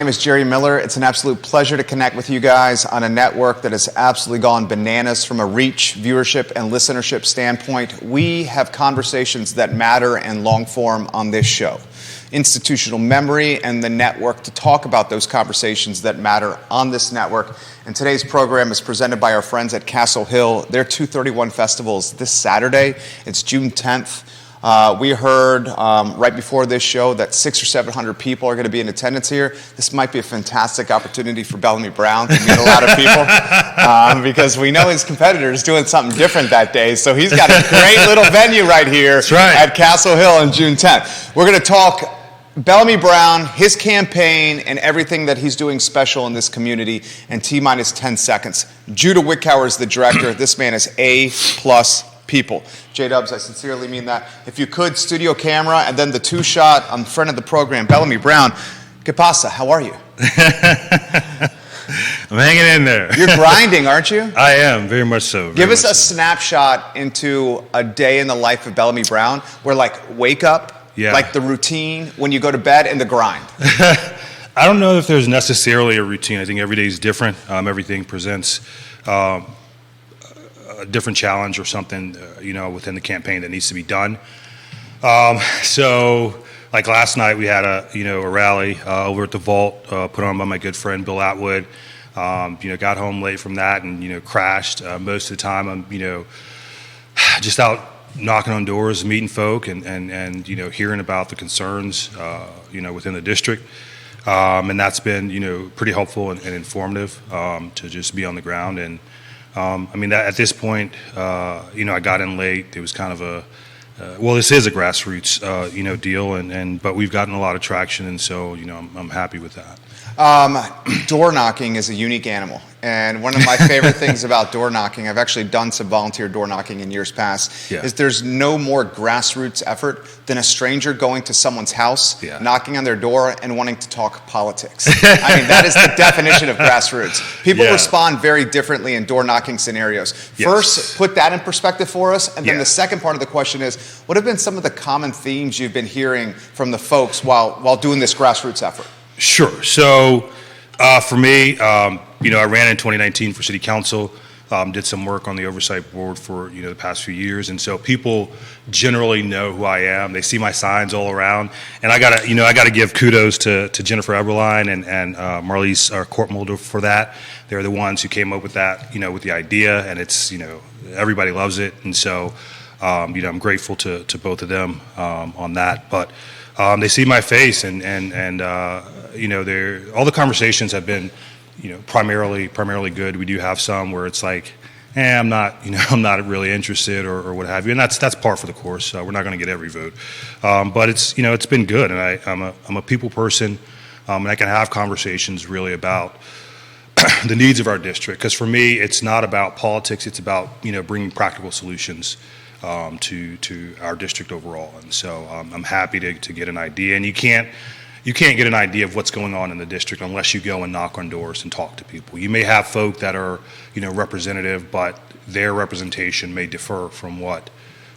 My name is Jerry Miller. It's an absolute pleasure to connect with you guys on a network that has absolutely gone bananas from a reach, viewership, and listenership standpoint. We have conversations that matter and long form on this show. Institutional memory and the network to talk about those conversations that matter on this network. And today's program is presented by our friends at Castle Hill. Their 231 Festival is this Saturday. It's June 10th. We heard right before this show that 600 or 700 people are going to be in attendance here. This might be a fantastic opportunity for Bellamy Brown to meet a lot of people because we know his competitor is doing something different that day. So he's got a great little venue right here at Castle Hill on June 10th. We're going to talk Bellamy Brown, his campaign, and everything that he's doing special in this community. And T-minus 10 seconds. Judah Wickhauer is the director. This man is A+ people. J-Dubs, I sincerely mean that. If you could, studio camera, and then the two-shot on front of the program. Bellamy Brown, ¿qué pasa? How are you? I'm hanging in there. You're grinding, aren't you? I am, very much so. Give us a snapshot into a day in the life of Bellamy Brown, where wake up, the routine, when you go to bed, and the grind. I don't know if there's necessarily a routine. I think every day is different. Everything presents a different challenge or something, within the campaign that needs to be done. So, like last night, we had a rally over at the Vault, put on by my good friend Bill Atwood. Got home late from that and crashed. Most of the time, I'm just out knocking on doors, meeting folk, and hearing about the concerns within the district. And that's been pretty helpful and informative to just be on the ground. And at this point, I got in late. It was kind of this is a grassroots, deal, but we've gotten a lot of traction, and so, I'm happy with that. Door knocking is a unique animal. And one of my favorite things about door knocking, I've actually done some volunteer door knocking in years past, is there's no more grassroots effort than a stranger going to someone's house, knocking on their door, and wanting to talk politics. That is the definition of grassroots. People respond very differently in door knocking scenarios. First, put that in perspective for us, and then the second part of the question is, what have been some of the common themes you've been hearing from the folks while doing this grassroots effort? Sure. So for me, I ran in 2019 for city council, did some work on the oversight board for, the past few years. And so people generally know who I am. They see my signs all around. And I gotta give kudos to Jennifer Eberline and Marlies Courtmulder for that. They're the ones who came up with that, with the idea, and it's, everybody loves it. And so, I'm grateful to both of them on that. But they see my face, and all the conversations have been, primarily good. We do have some where it's like, I'm not really interested or what have you, and that's par for the course. We're not going to get every vote, but it's been good, and I'm a people person, and I can have conversations really about the needs of our district. Because for me, it's not about politics; it's about bringing practical solutions to our district overall. And so I'm happy to get an idea. And you can't get an idea of what's going on in the district unless you go and knock on doors and talk to people. You may have folk that are representative, but their representation may differ from what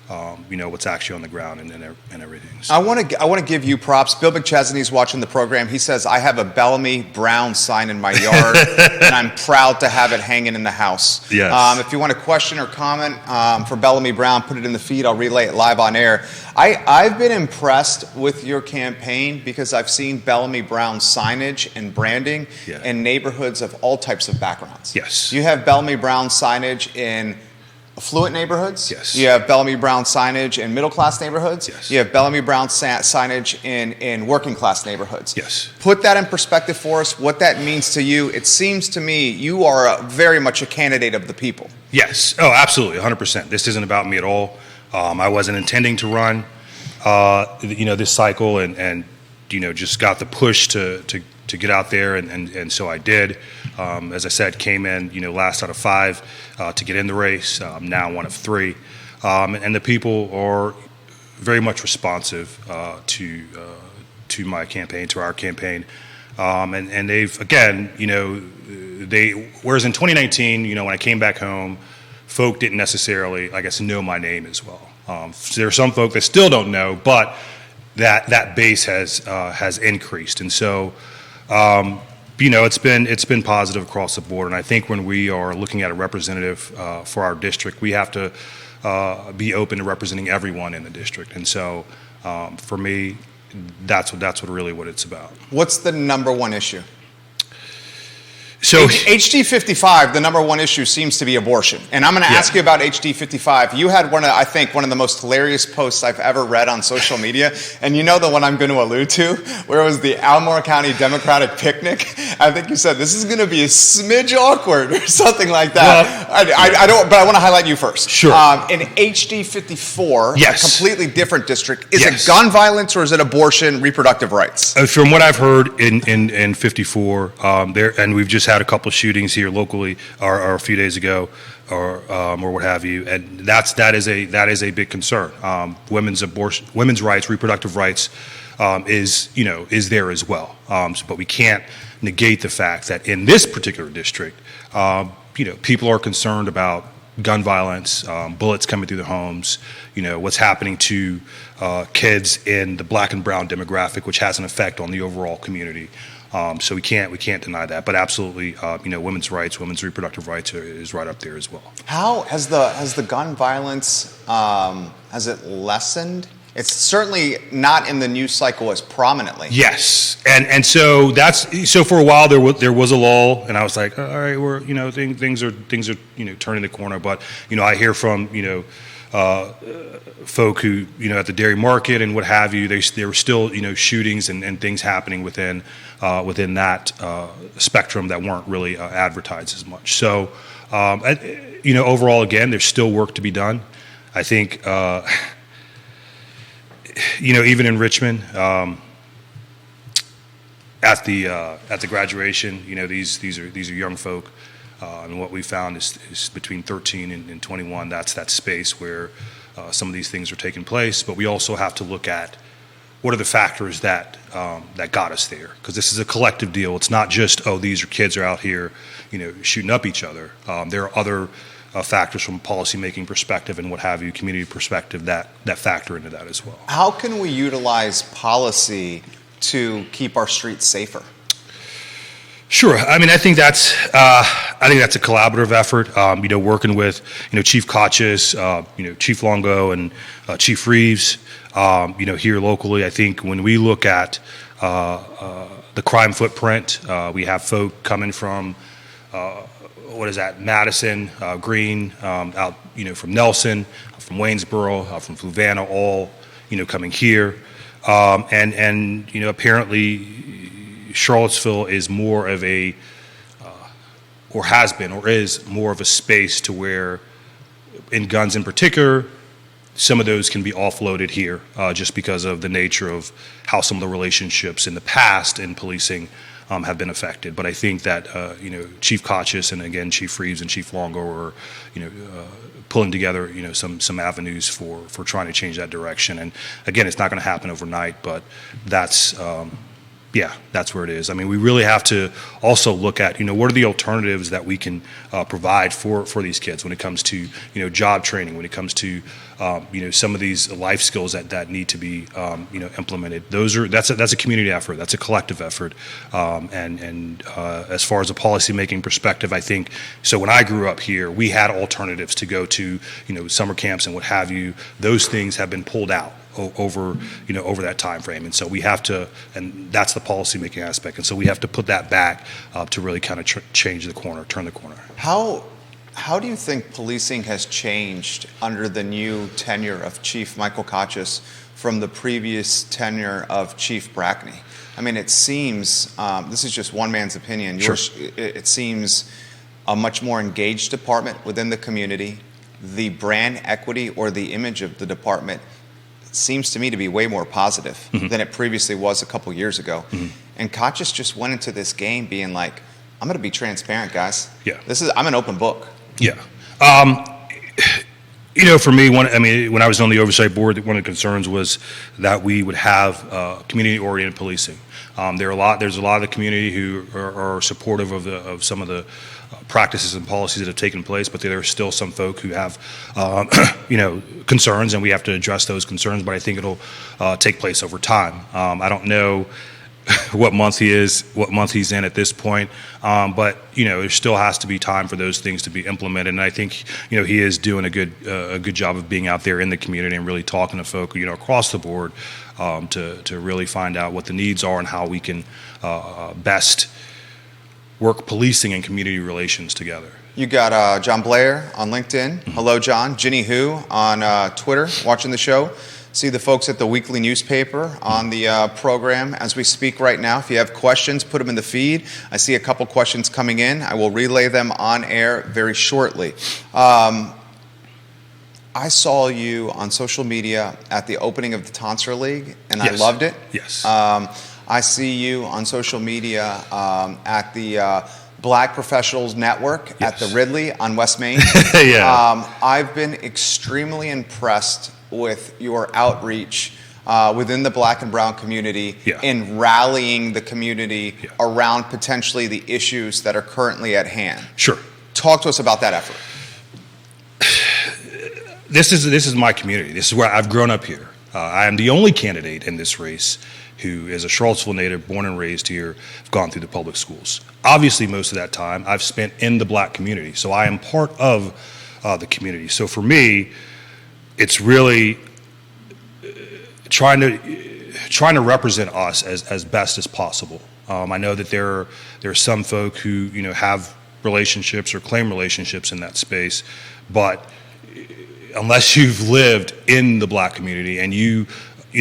what's actually on the ground and everything. So. I want to give you props. Bill McChesney's watching the program. He says, I have a Bellamy Brown sign in my yard, and I'm proud to have it hanging in the house. Yes. If you want a question or comment for Bellamy Brown, put it in the feed. I'll relay it live on air. I've been impressed with your campaign because I've seen Bellamy Brown signage and branding in neighborhoods of all types of backgrounds. Yes. You have Bellamy Brown signage in affluent neighborhoods. Yes. You have Bellamy Brown signage in middle-class neighborhoods. Yes. You have Bellamy Brown signage in working-class neighborhoods. Yes. Put that in perspective for us, what that means to you. It seems to me you are very much a candidate of the people. Yes. Oh, absolutely, 100%. This isn't about me at all. I wasn't intending to run, this cycle, and just got the push to get out there, and so I did. As I said, came in, last out of 5 to get in the race. Now one of 3, and the people are very much responsive to my campaign, to our campaign, and they've again, whereas in 2019, when I came back home, folk didn't necessarily, I guess, know my name as well. There are some folk that still don't know, but that base has increased, and so. It's been positive across the board, and I think when we are looking at a representative for our district, we have to be open to representing everyone in the district. And so, for me, that's what it's about. What's the number one issue? So HD 55, the number one issue seems to be abortion. And I'm going to ask you about HD 55. You had one of the most hilarious posts I've ever read on social media. And you know the one I'm going to allude to, where it was the Albemarle County Democratic picnic. I think you said this is going to be a smidge awkward or something like that. Well, but I want to highlight you first. Sure. In HD 54, yes. a completely different district, is Yes. it gun violence or is it abortion, reproductive rights? From what I've heard in 54, and we've just had a couple of shootings here locally, or a few days ago, or what have you, and that is a big concern. Women's rights, reproductive rights, is there as well. But we can't negate the fact that in this particular district, people are concerned about gun violence, bullets coming through the homes, what's happening to kids in the black and brown demographic, which has an effect on the overall community. So we can't deny that, but absolutely, women's rights, women's reproductive rights is right up there as well. How has the gun violence has it lessened? It's certainly not in the news cycle as prominently. Yes, and so so for a while there was a lull, and I was like, all right, we're things are turning the corner, but I hear from folk who at the dairy market and what have you, there were still shootings and things happening within that spectrum that weren't really advertised as much. So overall, again, there's still work to be done. I think even in Richmond, at the graduation, these are young folk. And what we found is between 13 and 21, that's that space where some of these things are taking place. But we also have to look at what are the factors that got us there, because this is a collective deal. It's not just, these kids are out here, shooting up each other. There are other factors from a policymaking perspective and what have you, community perspective that factor into that as well. How can we utilize policy to keep our streets safer? Sure. I mean, I think that's a collaborative effort. Working with Chief Kotches, Chief Longo, and Chief Reeves. Here locally, I think when we look at the crime footprint, we have folk coming from Madison, Green, out from Nelson, from Waynesboro, from Fluvanna, all coming here, and apparently Charlottesville is more of a, or has been, or is more of a space to where, in guns in particular, some of those can be offloaded here just because of the nature of how some of the relationships in the past in policing have been affected. But I think that Chief Kotches and again Chief Reeves and Chief Longo are pulling together some avenues for trying to change that direction. And again, it's not going to happen overnight, but that's where it is. I mean, we really have to also look at, what are the alternatives that we can provide for these kids when it comes to, job training, when it comes to, some of these life skills that need to be, implemented. That's a community effort. That's a collective effort. And as far as a policymaking perspective, I think, so when I grew up here, we had alternatives to go to, summer camps and what have you. Those things have been pulled out over that time frame, and so we have to, and that's the policy making aspect, and so we have to put that back to really kind of turn the corner. How do you think policing has changed under the new tenure of Chief Michael Kotches from the previous tenure of Chief Brackney? I mean, it seems this is just one man's opinion. Sure. It seems a much more engaged department within the community. The brand equity or the image of the department seems to me to be way more positive than it previously was a couple years ago. And Kotches just went into this game being like, I'm going to be transparent, guys. Yeah. I'm an open book. Yeah. For me, when I was on the oversight board, one of the concerns was that we would have community-oriented policing. There's a lot of the community who are supportive of some of the practices and policies that have taken place, but there are still some folk who have, concerns, and we have to address those concerns. But I think it'll take place over time. I don't know what month he's in at this point. But there still has to be time for those things to be implemented. And I think he is doing a good job of being out there in the community and really talking to folk across the board to really find out what the needs are and how we can best work policing and community relations together. You got John Blair on LinkedIn. Mm-hmm. Hello, John. Ginny Hu on Twitter, watching the show. See the folks at the weekly newspaper on the program as we speak right now. If you have questions, put them in the feed. I see a couple questions coming in. I will relay them on air very shortly. I saw you on social media at the opening of the Tonsor League, and yes. I loved it. Yes. I see you on social media at the Black Professionals Network at the Ridley on West Main. Yeah. I've been extremely impressed with your outreach within the Black and Brown community in rallying the community around potentially the issues that are currently at hand. Sure. Talk to us about that effort. This is my community. This is where I've grown up here. I am the only candidate in this race who is a Charlottesville native, born and raised here, gone through the public schools. Obviously, most of that time I've spent in the Black community, so I am part of the community. So for me, it's really trying to represent us as best as possible. I know that there are some folk who have relationships or claim relationships in that space, but unless you've lived in the Black community and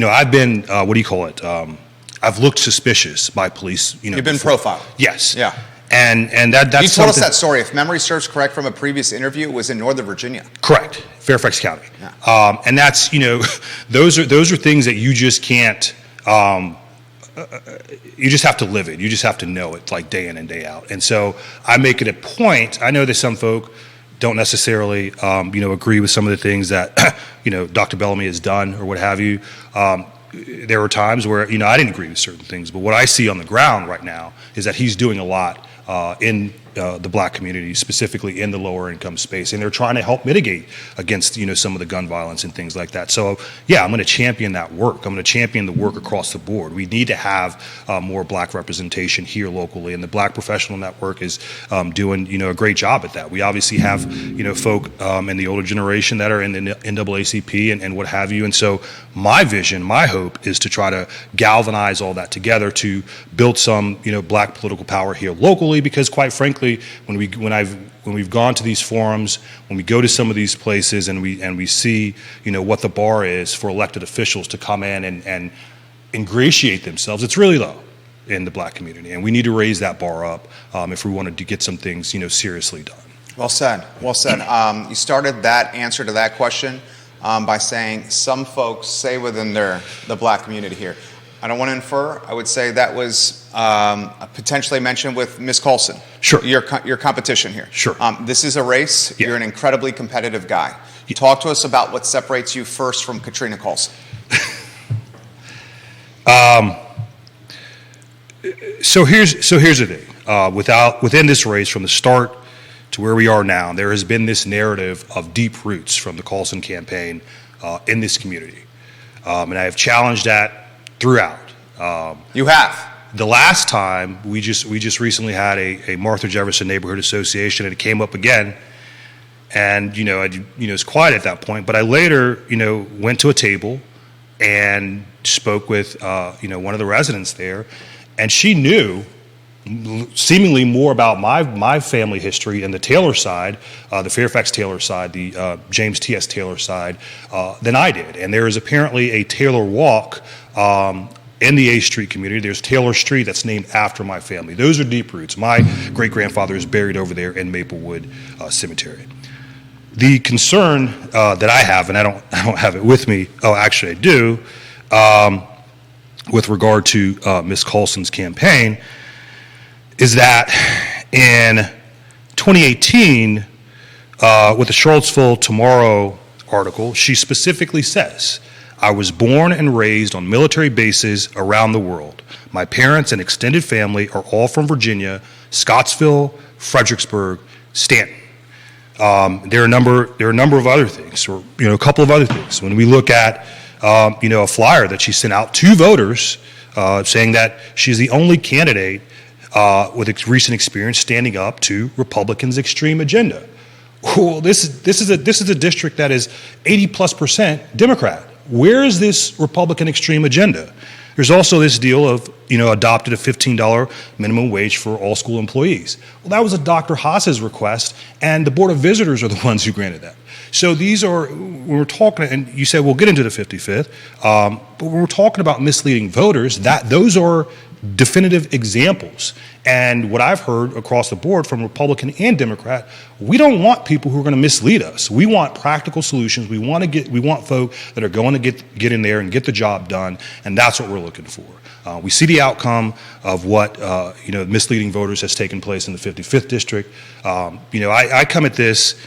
I've been I've looked suspicious by police. You've been profiled. Yes. Yeah. And that's you told us that story. If memory serves correct from a previous interview, it was in Northern Virginia. Correct, Fairfax County. Yeah. And that's those are things that you just can't. You just have to live it. You just have to know it, like day in and day out. And so I make it a point. I know that some folk don't necessarily agree with some of the things that Dr. Bellamy has done or what have you. There were times where I didn't agree with certain things, but what I see on the ground right now is that he's doing a lot in the Black community, specifically in the lower income space, and they're trying to help mitigate against some of the gun violence and things like that. So yeah, I'm going to champion that work. I'm going to champion the work across the board. We need to have more Black representation here locally, and the Black Professional Network is doing a great job at that. We obviously have folk in the older generation that are in the NAACP and what have you, and so my vision, my hope is to try to galvanize all that together to build some Black political power here locally, because quite frankly, when we've gone to these forums, when we go to some of these places and we see what the bar is for elected officials to come in and ingratiate themselves, it's really low in the Black community, and we need to raise that bar up if we wanted to get some things seriously done. Well said. Well said. You started that answer to that question by saying some folks say within the Black community here. I don't want to infer. I would say that was potentially mentioned with Ms. Callsen. Sure. Your competition here. Sure. This is a race. Yeah. You're an incredibly competitive guy. Yeah. Talk to us about what separates you first from Katrina Callsen. So here's the thing. Within this race, from the start to where we are now, there has been this narrative of deep roots from the Callsen campaign in this community, and I have challenged that throughout. You have. The last time we just recently had a Martha Jefferson Neighborhood Association, and it came up again, and it's quiet at that point. But I later went to a table and spoke with one of the residents there, and she knew seemingly more about my family history and the Taylor side, the Fairfax Taylor side, the James T.S. Taylor side, than I did. And there is apparently a Taylor walk in the A Street community. There's Taylor Street that's named after my family. Those are deep roots. My great-grandfather is buried over there in Maplewood Cemetery. The concern that I have, and I don't have it with me, oh, actually I do, with regard to Ms. Callsen's campaign, is that in 2018, with the Charlottesville Tomorrow article, she specifically says, "I was born and raised on military bases around the world. My parents and extended family are all from Virginia, Scottsville, Fredericksburg, Stanton." There are a number of other things, or a couple of other things. When we look at a flyer that she sent out to voters saying that she's the only candidate with recent experience standing up to Republicans' extreme agenda. Well, this is a district that is 80+% Democrat. Where is this Republican extreme agenda? There's also this deal of, adopted a $15 minimum wage for all school employees. Well, that was a Dr. Haas's request, and the Board of Visitors are the ones who granted that. So these are, when we're talking, and you said we'll get into the 55th, but when we're talking about misleading voters, those are definitive examples. And what I've heard across the board from Republican and Democrat, we don't want people who are going to mislead us. We want practical solutions. We want folk that are going to get in there and get the job done, and that's what we're looking for. We see the outcome of what misleading voters has taken place in the 55th district. I come at this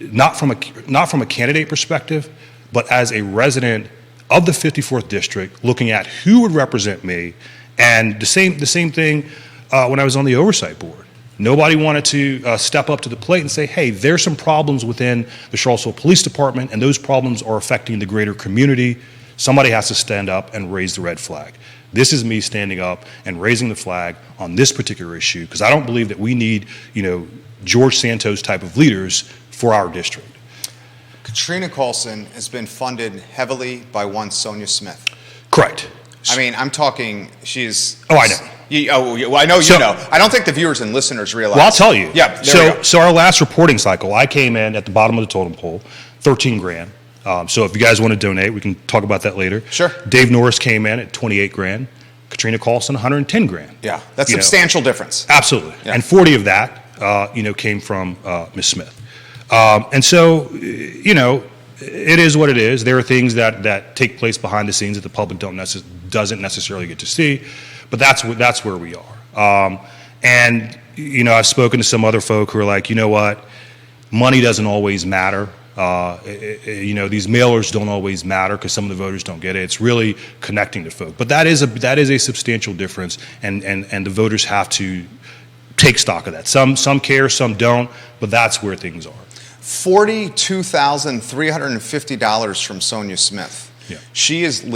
not from a candidate perspective, but as a resident of the 54th district, looking at who would represent me. And the same thing when I was on the oversight board. Nobody wanted to step up to the plate and say, hey, there's some problems within the Charlottesville Police Department, and those problems are affecting the greater community. Somebody has to stand up and raise the red flag. This is me standing up and raising the flag on this particular issue, because I don't believe that we need, George Santos type of leaders for our district. Katrina Callsen has been funded heavily by one Sonia Smith. Correct. I mean, I'm talking, she's... Oh, I know. I know you know. I don't think the viewers and listeners realize. Well, I'll tell you. Yeah, so our last reporting cycle, I came in at the bottom of the totem pole, $13,000. So if you guys want to donate, we can talk about that later. Sure. Dave Norris came in at $28,000. Katrina Callsen, $110,000. Yeah, that's a substantial difference. Absolutely. Yeah. And 40 of that, came from Ms. Smith. And so, it is what it is. There are things that take place behind the scenes that the public doesn't necessarily get to see, but that's where we are. And I've spoken to some other folk who are like, you know what, money doesn't always matter. These mailers don't always matter because some of the voters don't get it. It's really connecting to folk. But that is a substantial difference, and the voters have to take stock of that. Some care, some don't, but that's where things are. $42,350 from Sonia Smith. Yeah. She is has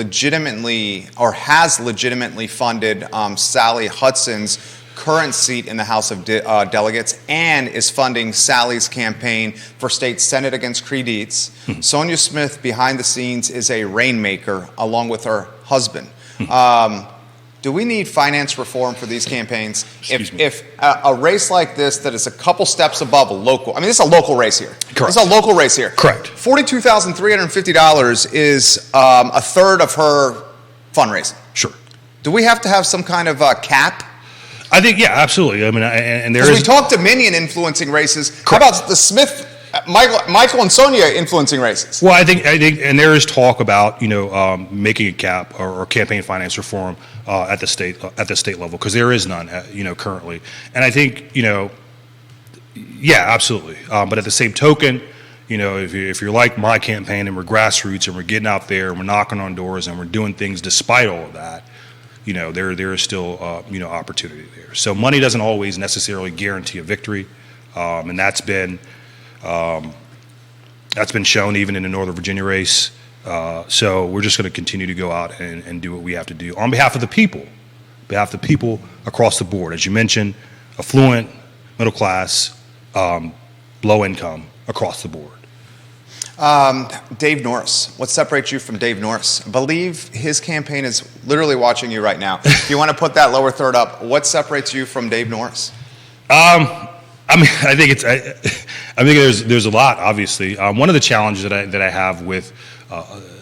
legitimately funded Sally Hudson's current seat in the House of Delegates, and is funding Sally's campaign for state Senate against Creed Eats. Sonia Smith, behind the scenes, is a rainmaker along with her husband. Do we need finance reform for these campaigns? If a race like this that is a couple steps above a local, I mean, this is a local race here. Correct. This is a local race here. Correct. $42,350 is a third of her fundraising. Sure. Do we have to have some kind of cap? I think, yeah, absolutely. I mean, and we talked Dominion influencing races. Correct. How about the Smith, Michael and Sonia influencing races? Well, I think, and there is talk about making a cap or campaign finance reform at the state level, because there is none, currently. And I think, yeah, absolutely. But at the same token, if you're like my campaign and we're grassroots and we're getting out there and we're knocking on doors and we're doing things despite all of that, there is still opportunity there. So money doesn't always necessarily guarantee a victory, and that's been shown even in the Northern Virginia race. So we're just going to continue to go out and do what we have to do on behalf of the people across the board. As you mentioned, affluent, middle class, low income, across the board. Dave Norris. What separates you from Dave Norris? I believe his campaign is literally watching you right now. If you want to put that lower third up, what separates you from Dave Norris? I think there's a lot, obviously. One of the challenges that I have with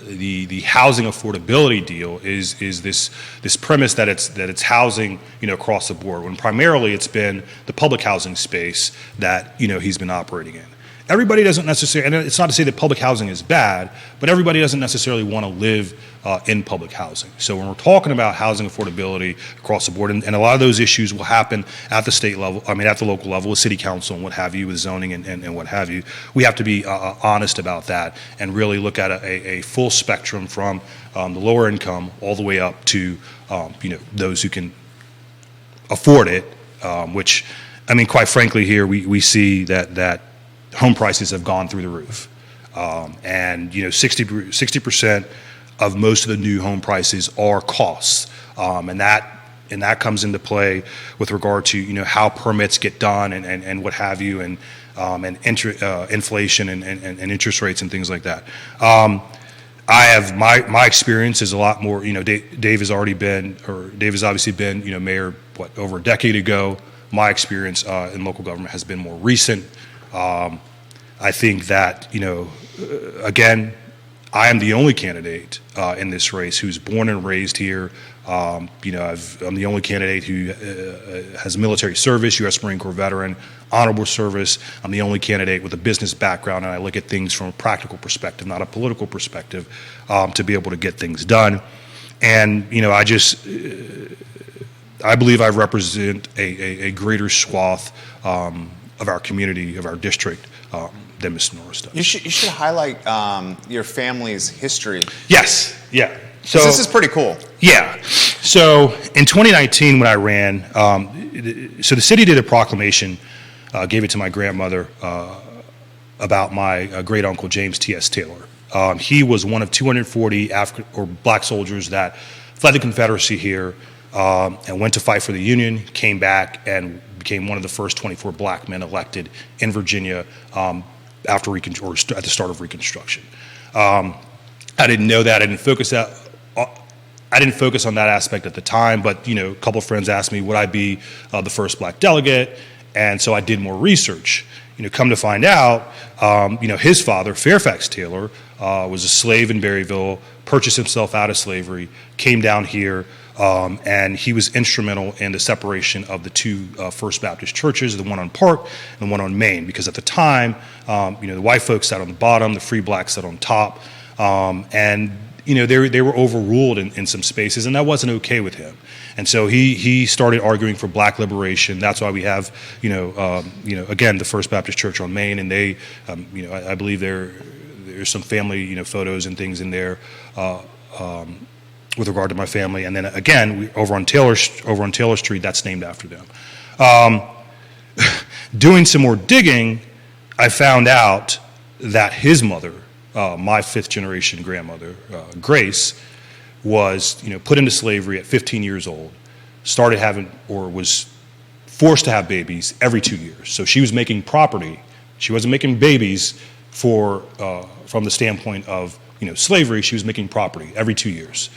the housing affordability deal is this premise that it's housing across the board, when primarily it's been the public housing space that he's been operating in. Everybody doesn't necessarily, and it's not to say that public housing is bad, but everybody doesn't necessarily want to live in public housing. So when we're talking about housing affordability across the board, and a lot of those issues will happen at the state level, at the local level with city council and what have you, with zoning and what have you, we have to be honest about that and really look at a full spectrum from the lower income all the way up to those who can afford it, which, quite frankly, here we see that home prices have gone through the roof, and 60% of most of the new home prices are costs, and that comes into play with regard to how permits get done and what have you, and inflation and interest rates and things like that. I have my experience is a lot more. Dave has obviously been mayor over a decade ago. My experience in local government has been more recent. I think that again, I am the only candidate in this race who's born and raised here. I'm the only candidate who has military service, U.S. Marine Corps veteran, honorable service. I'm the only candidate with a business background, and I look at things from a practical perspective, not a political perspective, to be able to get things done. And I believe I represent a greater swath of our community, of our district, than Mr. Norris does. You should highlight your family's history. Yes, yeah. So this is pretty cool. Yeah. So in 2019, when I ran, so the city did a proclamation, gave it to my grandmother about my great uncle James T.S. Taylor. He was one of 240 black soldiers that fled the Confederacy here and went to fight for the Union, came back and became one of the first 24 black men elected in Virginia at the start of Reconstruction. I didn't know that. I didn't focus on that aspect at the time, but a couple of friends asked me would I be the first black delegate, and so I did more research. Come to find out, his father, Fairfax Taylor, was a slave in Berryville, purchased himself out of slavery, came down here, and he was instrumental in the separation of the two First Baptist churches, the one on Park and the one on Main, because at the time, the white folks sat on the bottom, the free blacks sat on top, and they were overruled in some spaces, and that wasn't okay with him. And so he started arguing for black liberation. That's why we have, again, the First Baptist Church on Main, and they, I believe there's some family, photos and things in there with regard to my family. And then again, over on Taylor Street, that's named after them. Doing some more digging, I found out that his mother, my fifth generation grandmother, Grace, was put into slavery at 15 years old, started having or was forced to have babies every 2 years. So she was making property. She wasn't making babies from the standpoint of slavery. She was making property every 2 years.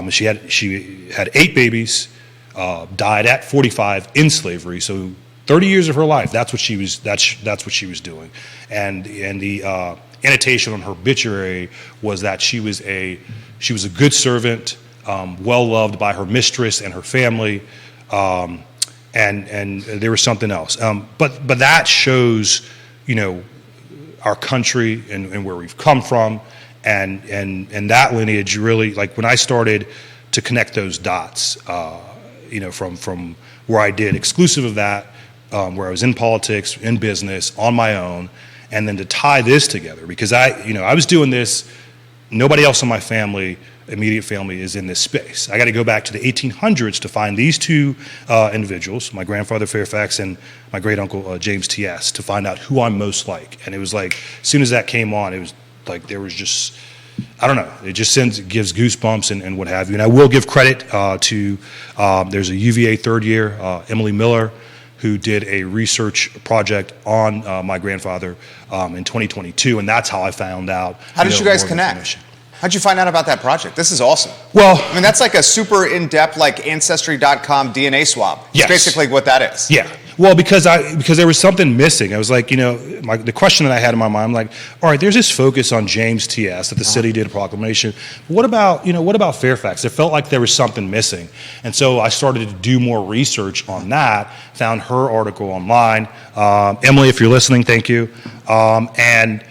She had 8 babies, died at 45 in slavery. So 30 years of her life, that's what she was doing. And the annotation on her obituary was that she was a good servant, well loved by her mistress and her family, and there was something else. But that shows, our country and where we've come from, and that lineage really, like when I started to connect those dots, from where I did exclusive of that, where I was in politics, in business, on my own, and then to tie this together, because I was doing this, nobody else in my family, immediate family, is in this space. I got to go back to the 1800s to find these two individuals, my grandfather Fairfax and my great uncle James T.S., to find out who I'm most like. And it was like, as soon as that came on, it was like there was just, I don't know, it just gives goosebumps and what have you. And I will give credit to, there's a UVA third year, Emily Miller, who did a research project on my grandfather in 2022, and that's how I found out. How did you guys connect? How'd you find out about that project? This is awesome. Well, I mean, that's like a super in-depth, like Ancestry.com DNA swab. Yes. It's basically what that is. Yeah. Well, because there was something missing. I was like, the question that I had in my mind, I'm like, all right, there's this focus on James T.S. that the city did a proclamation. What about Fairfax? It felt like there was something missing. And so I started to do more research on that, found her article online. Emily, if you're listening, thank you. And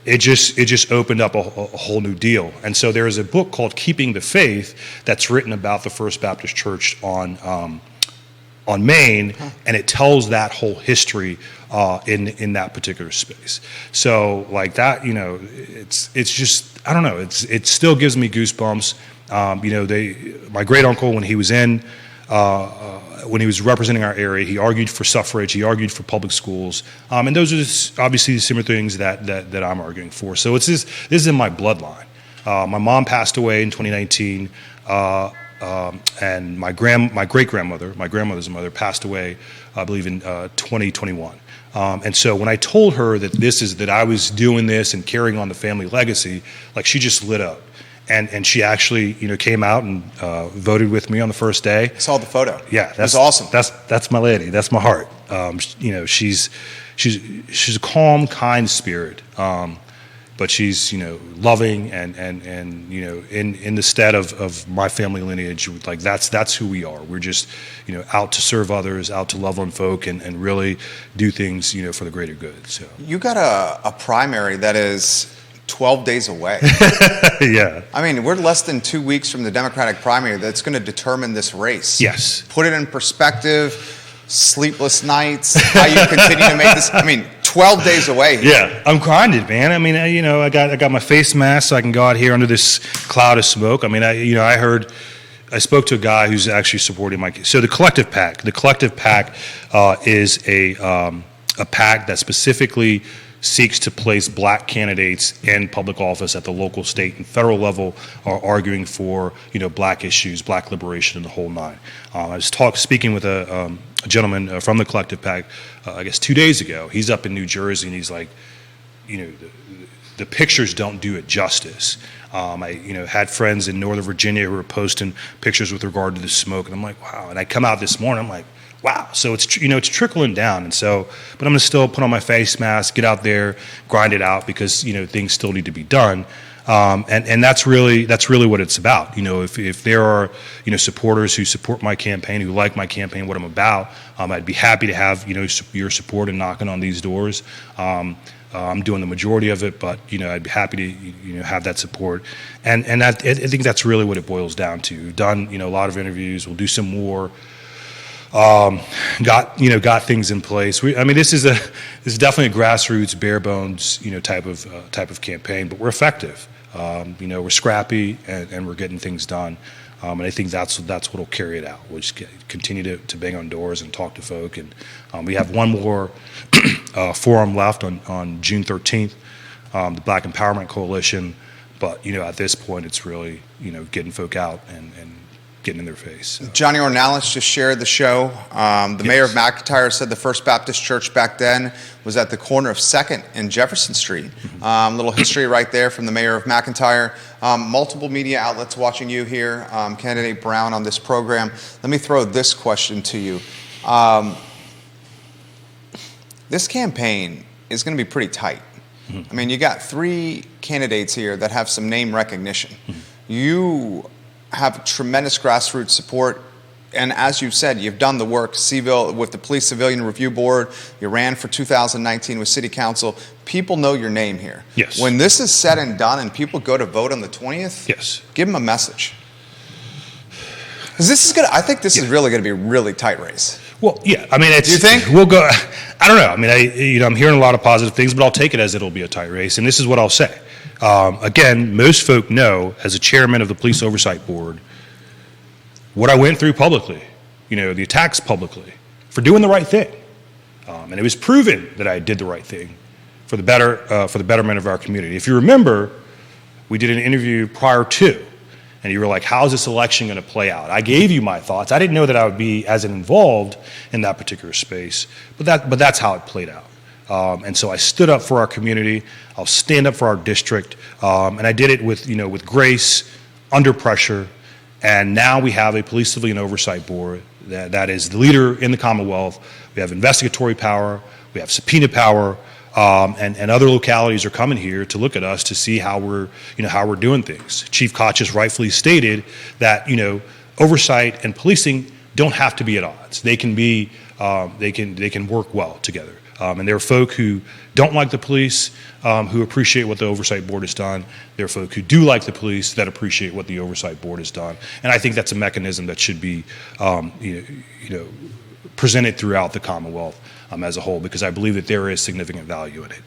it just opened up a whole new deal. And so there is a book called Keeping the Faith that's written about the First Baptist Church on Main, and it tells that whole history in that particular space. So like that, it's just, I don't know, it still gives me goosebumps. My great uncle, when he was representing our area, he argued for suffrage, he argued for public schools, and those are obviously the similar things that I'm arguing for. So this is in my bloodline. My mom passed away in 2019, and my great-grandmother, my grandmother's mother, passed away, I believe, in 2021. And so when I told her that I was doing this and carrying on the family legacy, like, she just lit up. And she actually, came out and voted with me on the first day. I saw the photo. Yeah, that's awesome. That's my lady. That's my heart. She's a calm, kind spirit, but she's loving and in the stead of my family lineage. Like, that's who we are. We're just out to serve others, out to love on folk, and really do things for the greater good. So you got a primary that is 12 days away. Yeah. I mean, we're less than 2 weeks from the Democratic primary that's going to determine this race. Yes. Put it in perspective, sleepless nights, how you continue to make this. I mean, 12 days away. Yeah, I'm grinded, man. I mean, I got my face mask so I can go out here under this cloud of smoke. I mean, I spoke to a guy who's actually supporting so the Collective PAC. The Collective PAC is a PAC that specifically seeks to place black candidates in public office at the local, state, and federal level, are arguing for black issues, black liberation, and the whole nine. I was speaking with a gentleman from the Collective PAC, I guess 2 days ago. He's up in New Jersey, and he's like, the pictures don't do it justice. I had friends in Northern Virginia who were posting pictures with regard to the smoke, and I'm like, wow. And I come out this morning, I'm like, wow. So it's it's trickling down, and so, but I'm gonna still put on my face mask, get out there, grind it out, because things still need to be done, and that's really what it's about. If there are supporters who support my campaign, who like my campaign, what I'm about, I'd be happy to have your support and knocking on these doors. I'm doing the majority of it, but I'd be happy to have that support, and I think that's really what it boils down to. We've done a lot of interviews. We'll do some more. Got things in place. This is definitely a grassroots, bare bones, type of campaign, but we're effective. We're scrappy, and we're getting things done. And I think that's what'll carry it out. We'll just continue to bang on doors and talk to folk. And we have one more forum left on June 13th, the Black Empowerment Coalition. But at this point, it's really getting folk out and getting in their face. So. Johnny Ornalis just shared the show. The mayor of McIntyre said the First Baptist Church back then was at the corner of 2nd and Jefferson Street. Little history right there from the mayor of McIntyre. Multiple media outlets watching you here, Candidate Brown, on this program. Let me throw this question to you. This campaign is going to be pretty tight. I mean, you got 3 candidates here that have some name recognition. You have tremendous grassroots support, and as you've said, you've done the work. CVille, with the Police Civilian Review Board, you ran for 2019 with City Council. People know your name here. Yes. When this is said and done, and people go to vote on the 20th, yes, give them a message. Because this is I think this is really going to be a really tight race. Well, yeah. I mean, do you think we'll go? I don't know. I mean, I'm hearing a lot of positive things, but I'll take it as it'll be a tight race. And this is what I'll say. Again, most folk know, as a chairman of the Police Oversight Board, what I went through publicly, the attacks publicly, for doing the right thing. And it was proven that I did the right thing for the betterment of our community. If you remember, we did an interview prior to, and you were like, how's this election going to play out? I gave you my thoughts. I didn't know that I would be as involved in that particular space, but that's how it played out. And so I stood up for our community. I'll stand up for our district, and I did it with grace, under pressure. And now we have a Police Civilian Oversight Board that is the leader in the Commonwealth. We have investigatory power. We have subpoena power, and other localities are coming here to look at us to see how we're doing things. Chief Koch has rightfully stated that oversight and policing don't have to be at odds. They can be they can work well together. And there are folk who don't like the police who appreciate what the Oversight Board has done. There are folk who do like the police that appreciate what the Oversight Board has done. And I think that's a mechanism that should be presented throughout the Commonwealth as a whole, because I believe that there is significant value in it.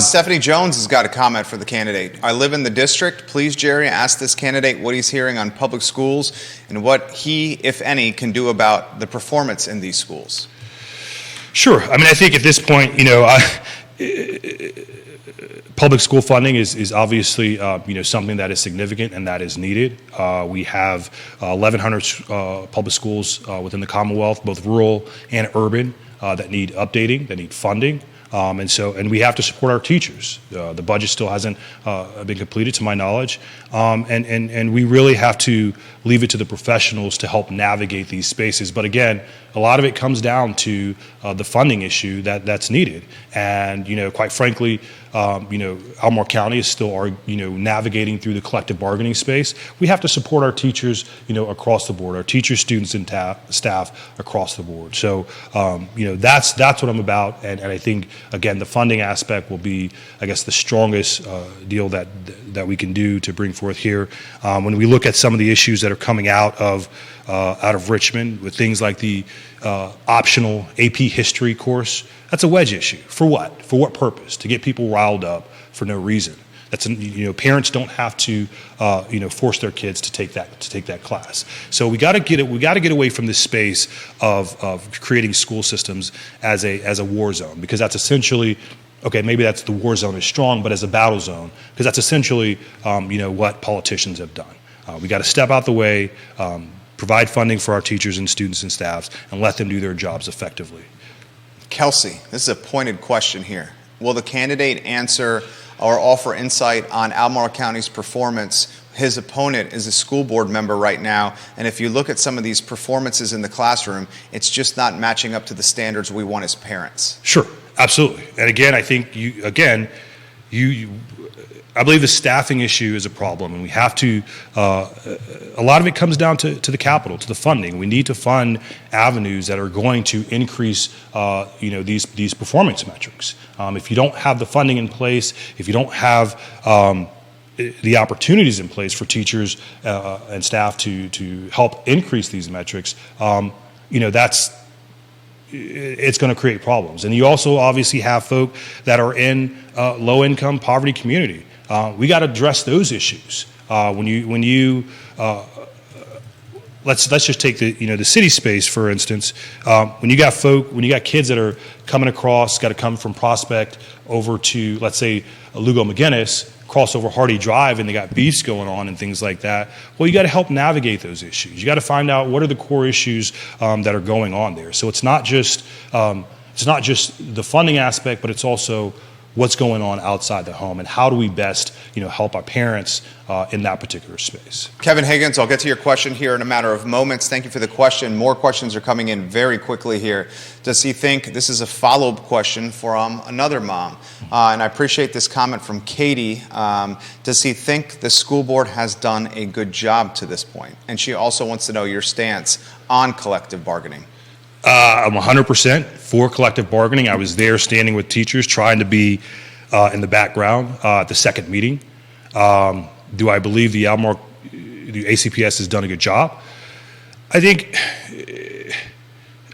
Stephanie Jones has got a comment for the candidate. I live in the district. Please, Jerry, ask this candidate what he's hearing on public schools and what he, if any, can do about the performance in these schools. Sure. I mean, I think at this point, public school funding is obviously something that is significant and that is needed. We have 1,100 public schools within the Commonwealth, both rural and urban, that need updating, that need funding. And we have to support our teachers. The budget still hasn't been completed, to my knowledge, and we really have to leave it to the professionals to help navigate these spaces. But again, a lot of it comes down to the funding issue that's needed. And quite frankly, Albemarle County is still navigating through the collective bargaining space. We have to support our teachers, across the board, our teachers, students, and staff across the board. So, that's what I'm about. And I think, again, the funding aspect will be, I guess, the strongest deal that we can do to bring forth here. When we look at some of the issues that are coming out of Richmond with things like the optional AP history course, that's a wedge issue. For what? For what purpose? To get people riled up for no reason. That's parents don't have to force their kids to take that class. So we got to get away from this space of creating school systems as a war zone, because that's essentially, okay, maybe that's the war zone is strong, but as a battle zone, because that's essentially what politicians have done. We got to step out the way, provide funding for our teachers and students and staffs, and let them do their jobs effectively. Kelsey, this is a pointed question here. Will the candidate answer or offer insight on Albemarle County's performance? His opponent is a school board member right now, and if you look at some of these performances in the classroom, it's just not matching up to the standards we want as parents. Sure, absolutely. And again, I think I believe the staffing issue is a problem, and we have to, a lot of it comes down to the capital, to the funding. We need to fund avenues that are going to increase, these performance metrics. If you don't have the funding in place, if you don't have the opportunities in place for teachers and staff to help increase these metrics, it's going to create problems. And you also obviously have folk that are in low-income poverty community. We got to address those issues. Let's just take the city space for instance. When you got kids that are coming across, got to come from Prospect over to, let's say, Lugo McGinnis, cross over Hardy Drive, and they got beefs going on and things like that. Well, you got to help navigate those issues. You got to find out what are the core issues that are going on there. So it's not just the funding aspect, but it's also what's going on outside the home, and how do we best, help our parents in that particular space. Kevin Higgins, I'll get to your question here in a matter of moments. Thank you for the question. More questions are coming in very quickly here. Does he think, this is a follow-up question from another mom, and I appreciate this comment from Katie. Does he think the school board has done a good job to this point? And she also wants to know your stance on collective bargaining. I'm 100% for collective bargaining. I was there standing with teachers, trying to be in the background at the second meeting. Do I believe the ACPS has done a good job? I think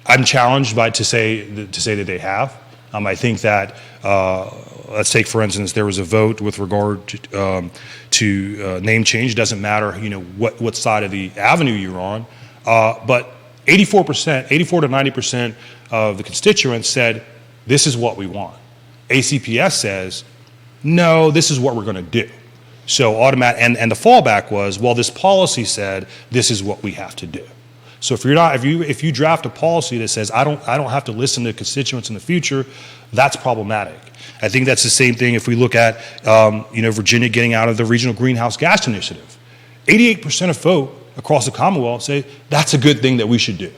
I'm challenged to say that they have. I think that let's take, for instance, there was a vote with regard to name change. It doesn't matter, what side of the avenue you're on, but 84 to 90% of the constituents said, this is what we want. ACPS says, no, this is what we're going to do. So and the fallback was, well, this policy said this is what we have to do. So if you draft a policy that says I don't have to listen to constituents in the future, that's problematic. I think that's the same thing if we look at Virginia getting out of the regional greenhouse gas initiative. 88% of folk across the Commonwealth say that's a good thing that we should do.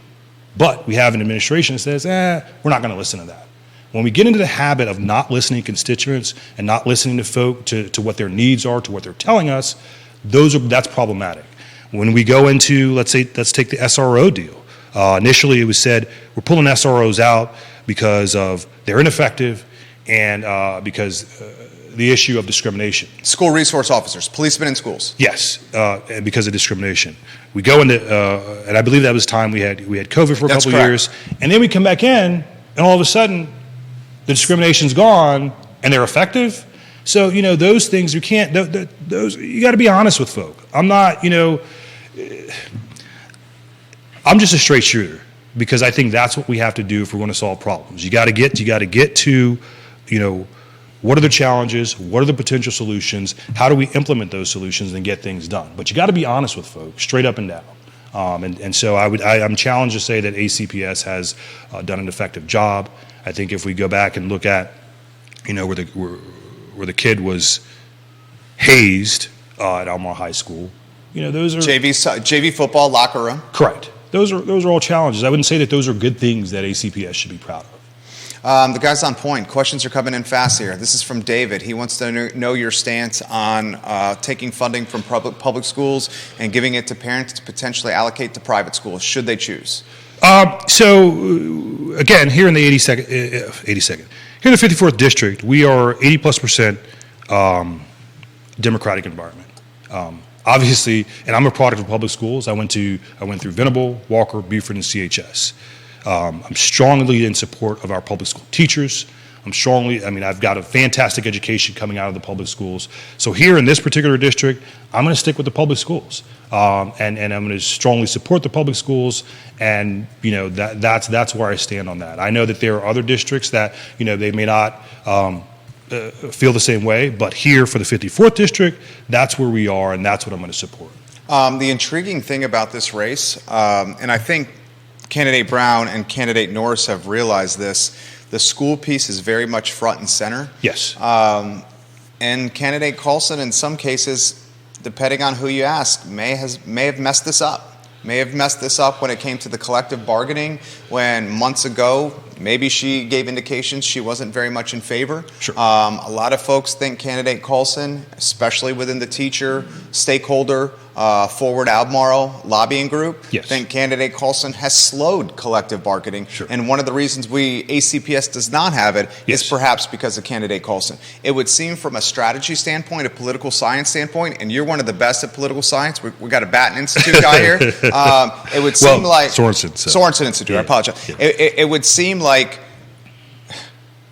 But we have an administration that says, we're not going to listen to that. When we get into the habit of not listening to constituents and not listening to folk to what their needs are, to what they're telling us, that's problematic. When we go into, let's take the SRO deal. Initially it was said, we're pulling SROs out because of they're ineffective and because the issue of discrimination. School resource officers, policemen in schools. Yes, because of discrimination. We go into, and I believe that was time we had COVID for a couple of years, and then we come back in, and all of a sudden, the discrimination's gone, and they're effective. So those things you can't. Those you got to be honest with folk. I'm not. I'm just a straight shooter because I think that's what we have to do if we're going to solve problems. You got to get to what are the challenges? What are the potential solutions? How do we implement those solutions and get things done? But you got to be honest with folks, straight up and down. And so I'm challenged to say that ACPS has done an effective job. I think if we go back and look at, where the kid was hazed at Almar High School, those are JV football locker room. Correct. Those are all challenges. I wouldn't say that those are good things that ACPS should be proud of. The guy's on point. Questions are coming in fast here. This is from David. He wants to know your stance on taking funding from public schools and giving it to parents to potentially allocate to private schools, should they choose. So again, here in the 82nd, here in the 54th district, we are 80+% Democratic environment. Obviously, and I'm a product of public schools. I went through Venable, Walker, Beaufort, and CHS. I'm strongly in support of our public school teachers. I've got a fantastic education coming out of the public schools. So here in this particular district, I'm going to stick with the public schools. And I'm going to strongly support the public schools. And, that's where I stand on that. I know that there are other districts that, they may not feel the same way. But here for the 54th district, that's where we are, and that's what I'm going to support. The intriguing thing about this race, and I think Candidate Brown and Candidate Norris have realized this, the school piece is very much front and center. Yes. And Candidate Callsen, in some cases, depending on who you ask, may have messed this up. May have messed this up when it came to the collective bargaining, when months ago, maybe she gave indications she wasn't very much in favor. Sure. A lot of folks think Candidate Callsen, especially within the teacher, stakeholder, Forward Albemarle lobbying group, yes, think Candidate Callsen has slowed collective bargaining. Sure. And one of the reasons ACPS does not have it yes, is perhaps because of Candidate Callsen. It would seem from a strategy standpoint, a political science standpoint, and you're one of the best at political science. We got a Batten Institute guy here. It would seem like Sorensen Institute. Yeah. I apologize. Yeah. It would seem like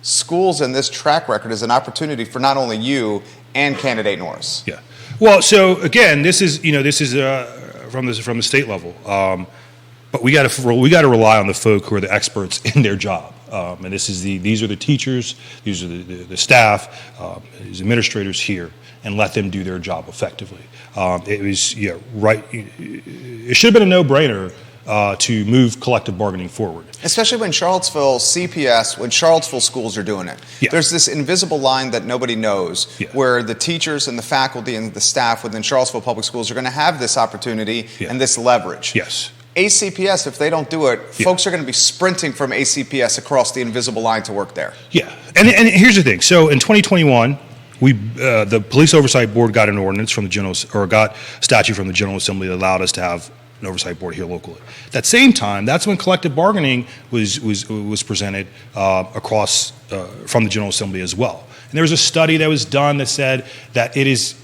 schools in this track record is an opportunity for not only you and Candidate Norris. Yeah. Well, so again, this is from the state level, but we got to rely on the folk who are the experts in their job, and these are the teachers, these are the staff, these administrators here, and let them do their job effectively. It should have been a no-brainer to move collective bargaining forward. Especially when Charlottesville schools are doing it. Yeah. There's this invisible line that nobody knows, yeah, where the teachers and the faculty and the staff within Charlottesville Public Schools are going to have this opportunity, yeah, and this leverage. Yes. ACPS, if they don't do it, yeah, folks are going to be sprinting from ACPS across the invisible line to work there. Yeah, and here's the thing. So in 2021, the Police Oversight Board got an ordinance from got statute from the General Assembly that allowed us to have an oversight board here locally. At that same time, that's when collective bargaining was presented across from the General Assembly as well. And there was a study that was done that said that it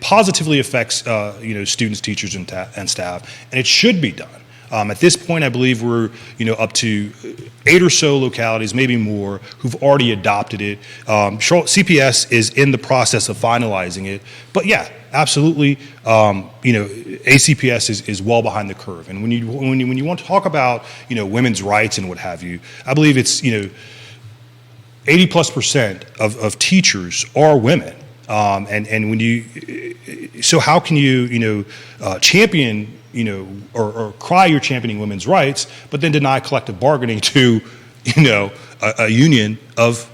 positively affects students, teachers, and staff, and it should be done. At this point, I believe we're up to 8 or so localities, maybe more, who've already adopted it. CPS is in the process of finalizing it, but yeah, absolutely. ACPS is well behind the curve, and when you want to talk about women's rights and what have you, I believe it's 80+% of teachers are women, and so how can you champion or cry you're championing women's rights, but then deny collective bargaining to a union of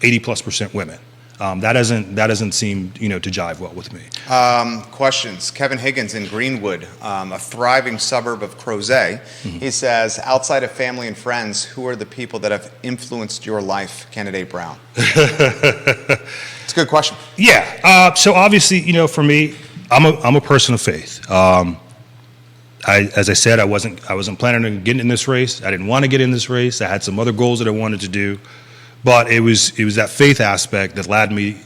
80+% women? That doesn't seem to jive well with me. Questions. Kevin Higgins in Greenwood, a thriving suburb of Crozet. Mm-hmm. He says, outside of family and friends, who are the people that have influenced your life, Candidate Brown? It's a good question. Yeah. So obviously, for me, I'm a person of faith. As I said, I wasn't planning on getting in this race. I didn't want to get in this race. I had some other goals that I wanted to do. But it was that faith aspect that led me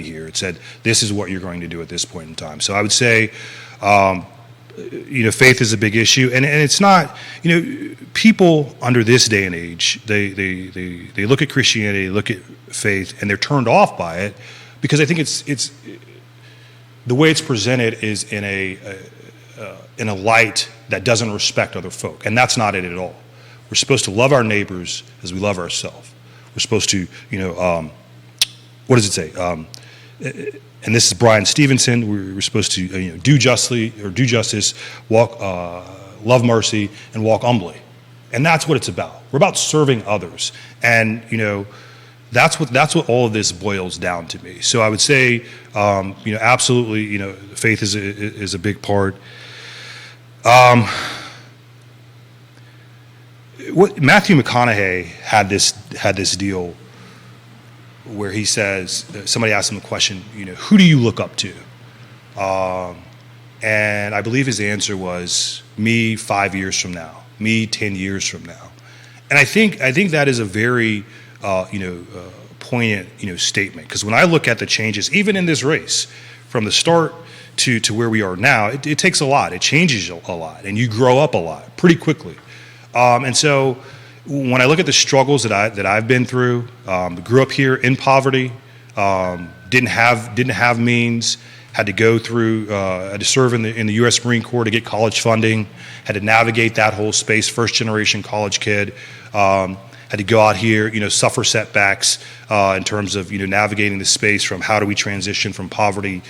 here. It said, this is what you're going to do at this point in time. So I would say, faith is a big issue, and it's not, people under this day and age, they look at Christianity, look at faith, and they're turned off by it because I think it's the way it's presented is in a light that doesn't respect other folk, and that's not it at all. We're supposed to love our neighbors as we love ourselves. We're supposed to, what does it say? And this is Brian Stevenson. We're supposed to do justice, walk, love mercy, and walk humbly. And that's what it's about. We're about serving others. And, that's what all of this boils down to me. So I would say, absolutely, faith is a big part. What Matthew McConaughey had this deal where he says, somebody asked him the question, who do you look up to? And I believe his answer was me 5 years from now, me 10 years from now. And I think that is a very poignant statement, because when I look at the changes, even in this race, from the start to where we are now, it takes a lot. It changes a lot, and you grow up a lot pretty quickly. And so when I look at the struggles that I've been through, grew up here in poverty, didn't have means, had to go through, had to serve in the U.S. Marine Corps to get college funding, had to navigate that whole space, first generation college kid, had to go out here, suffer setbacks in terms of, navigating the space from how do we transition from poverty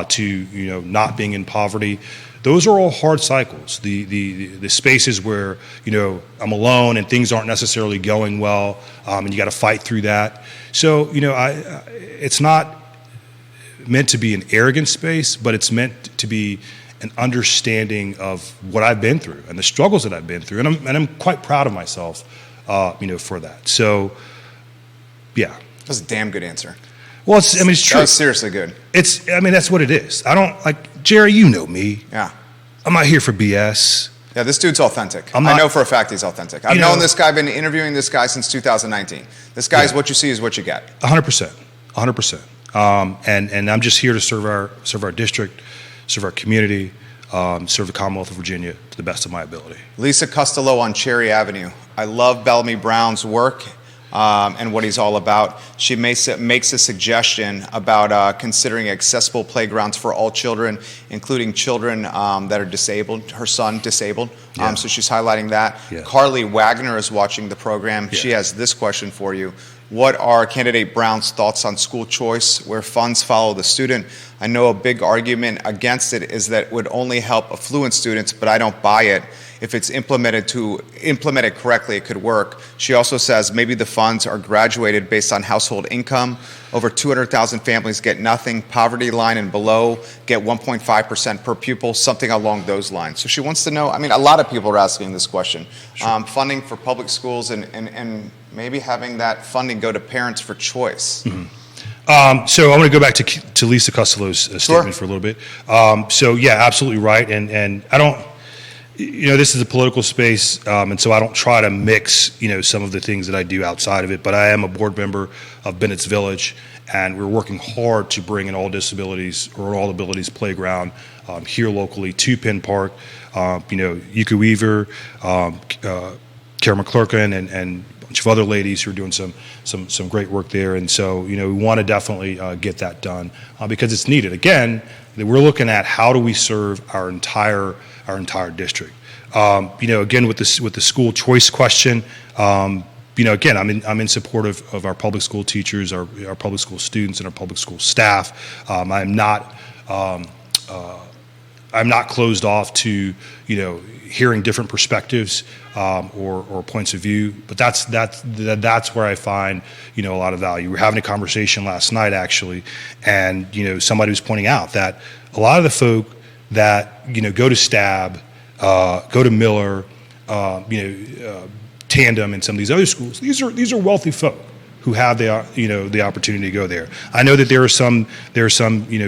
to, not being in poverty. Those are all hard cycles. The spaces where, I'm alone and things aren't necessarily going well, and you got to fight through that. So, it's not meant to be an arrogant space, but it's meant to be an understanding of what I've been through and the struggles that I've been through. And I'm quite proud of myself, for that. So, yeah. That was a damn good answer. Well, it's true. That was seriously good. That's what it is. I don't, Jerry, you know me. Yeah. I'm not here for BS. Yeah, this dude's authentic. I know for a fact he's authentic. I've known this guy, been interviewing this guy since 2019. This guy is what you see is what you get. 100%. 100%. And I'm just here to serve our district, serve our community, serve the Commonwealth of Virginia to the best of my ability. Lisa Costello on Cherry Avenue. I love Bellamy Brown's work and what he's all about. She makes a suggestion about considering accessible playgrounds for all children, including children that are disabled, her son disabled. Yeah. So she's highlighting that. Yeah. Carly Wagner is watching the program. Yeah. She has this question for you. What are candidate Brown's thoughts on school choice, where funds follow the student? I know a big argument against it is that it would only help affluent students, but I don't buy it. If it's implemented correctly, it could work. She also says maybe the funds are graduated based on household income. Over 200,000 families get nothing. Poverty line and below get 1.5% per pupil, something along those lines. So she wants to know, a lot of people are asking this question. Sure. Funding for public schools and maybe having that funding go to parents for choice. Mm-hmm. So I'm going to go back to Lisa Costello's statement for a little bit. So yeah, absolutely right. And I don't, this is a political space, and so I don't try to mix, some of the things that I do outside of it. But I am a board member of Bennett's Village, and we're working hard to bring an all abilities playground here locally to Penn Park. Yuka Weaver, Karen McClurkin, and a bunch of other ladies who are doing some great work there. And so, we want to definitely get that done because it's needed. Again, we're looking at how do we serve our entire district. Again, with the school choice question, again, I'm in support of our public school teachers, our public school students, and our public school staff. I'm not closed off to hearing different perspectives or points of view, but that's where I find a lot of value. We were having a conversation last night actually, and somebody was pointing out that a lot of the folk that go to Stab, go to Miller, Tandem, and some of these other schools. These are wealthy folk who have the opportunity to go there. I know that there are some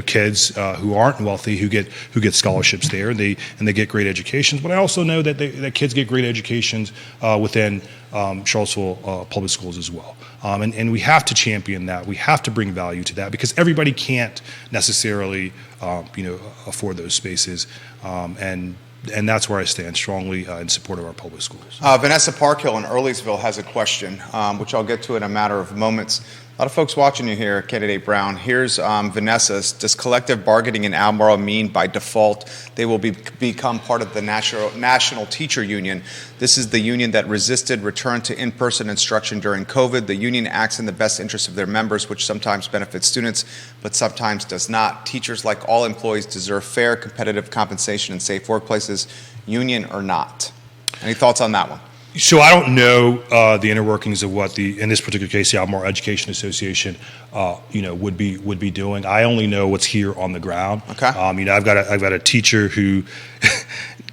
kids who aren't wealthy who get scholarships there, and they get great educations. But I also know that kids get great educations within Charlottesville public schools as well. And we have to champion that. We have to bring value to that because everybody can't necessarily afford those spaces. And that's where I stand strongly in support of our public schools. Vanessa Parkhill in Earlysville has a question, which I'll get to in a matter of moments. A lot of folks watching you here, Candidate Brown. Here's Vanessa. Does collective bargaining in Albemarle mean by default they will become part of the National Teacher Union? This is the union that resisted return to in-person instruction during COVID. The union acts in the best interest of their members, which sometimes benefits students, but sometimes does not. Teachers, like all employees, deserve fair, competitive compensation and safe workplaces, union or not. Any thoughts on that one? So I don't know the inner workings of what in this particular case, the Albemarle Education Association, would be doing. I only know what's here on the ground. Okay. I've got a teacher who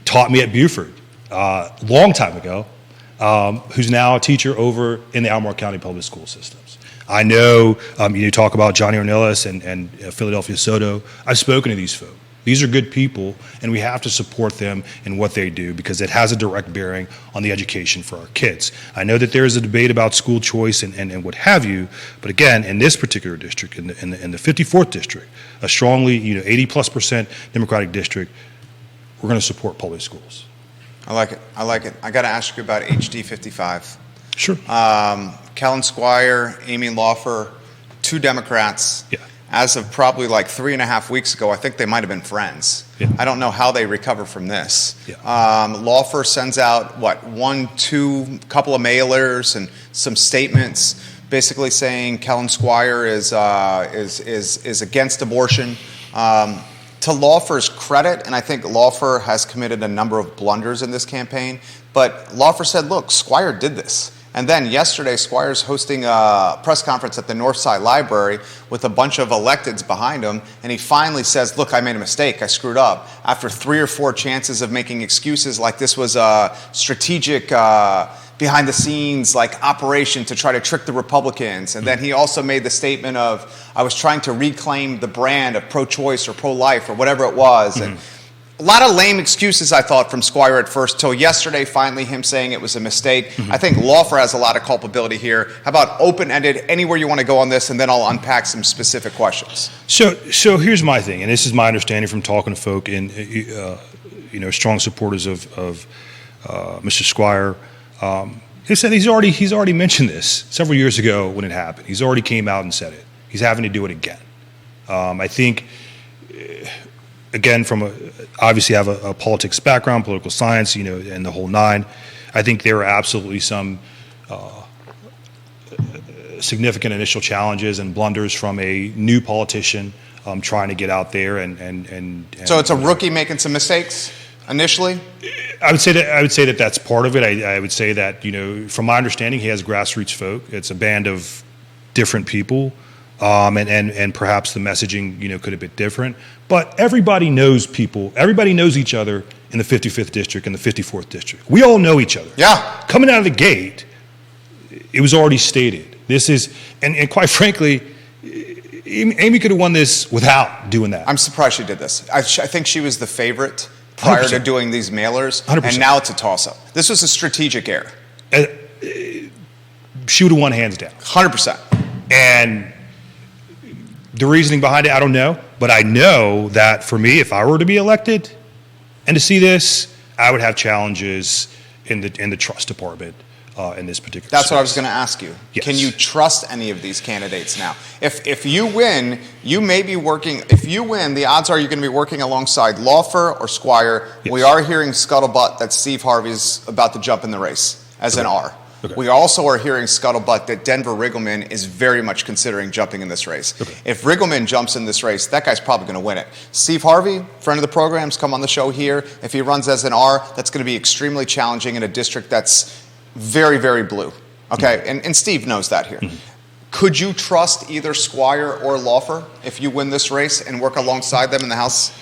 taught me at Buford long time ago, who's now a teacher over in the Albemarle County Public School Systems. I know you talk about Johnny Ornelas and Philadelphia Soto. I've spoken to these folks. These are good people, and we have to support them in what they do because it has a direct bearing on the education for our kids. I know that there is a debate about school choice and what have you, but again, in this particular district, in the 54th district, a strongly 80+% Democratic district, we're going to support public schools. I like it. I got to ask you about HD 55. Sure. Callsen, Squire, Amy Laufer, 2 Democrats. Yeah. As of probably like 3.5 weeks ago, I think they might have been friends. Yeah. I don't know how they recover from this. Yeah. Laufer sends out, 1-2 couple of mailers and some statements basically saying Kellen Squire is against abortion. To Laufer's credit, and I think Laufer has committed a number of blunders in this campaign, but Laufer said, look, Squire did this. And then yesterday, Squire's hosting a press conference at the Northside Library with a bunch of electeds behind him, and he finally says, look, I made a mistake, I screwed up. After 3 or 4 chances of making excuses like this was a strategic behind the scenes operation to try to trick the Republicans. And then he also made the statement of, I was trying to reclaim the brand of pro-choice or pro-life or whatever it was. And a lot of lame excuses, I thought, from Squire at first, till yesterday, finally, him saying it was a mistake. I think Laufer has a lot of culpability here. How about open-ended, anywhere you want to go on this, and then I'll unpack some specific questions. So here's my thing, and this is my understanding from talking to folk and strong supporters of Mr. Squire. He said he's already mentioned this several years ago when it happened. He's already came out and said it. He's having to do it again. I think. Again, obviously have a politics background, political science, and the whole 9. I think there are absolutely some significant initial challenges and blunders from a new politician trying to get out there and so it's a rookie making some mistakes initially? I would say that that's part of it. I would say that, from my understanding, he has grassroots folk. It's a band of different people. And perhaps the messaging, could have been different. But everybody knows people. Everybody knows each other in the 55th district and the 54th district. We all know each other. Yeah. Coming out of the gate, it was already stated. This is, and quite frankly, Amy could have won this without doing that. I'm surprised she did this. I think she was the favorite prior 100%. To doing these mailers, 100%. And now it's a toss-up. This was a strategic error. She would have won hands down. 100%. And the reasoning behind it, I don't know. But I know that for me, if I were to be elected and to see this, I would have challenges in the trust department in this particular That's space. what I was going to ask you. Yes. Can you trust any of these candidates now? If you win, you may be working. If you win, the odds are you're going to be working alongside Laufer or Squire. Yes. We are hearing scuttlebutt that Steve Harvey's about to jump in the race as an R. Okay. We also are hearing scuttlebutt that Denver Riggleman is very much considering jumping in this race. Okay. If Riggleman jumps in this race, that guy's probably going to win it. Steve Harvey, friend of the program's come on the show here. If he runs as an R, that's going to be extremely challenging in a district that's very, very blue. Okay, and Steve knows that here. Could you trust either Squire or Laufer if you win this race and work alongside them in the House?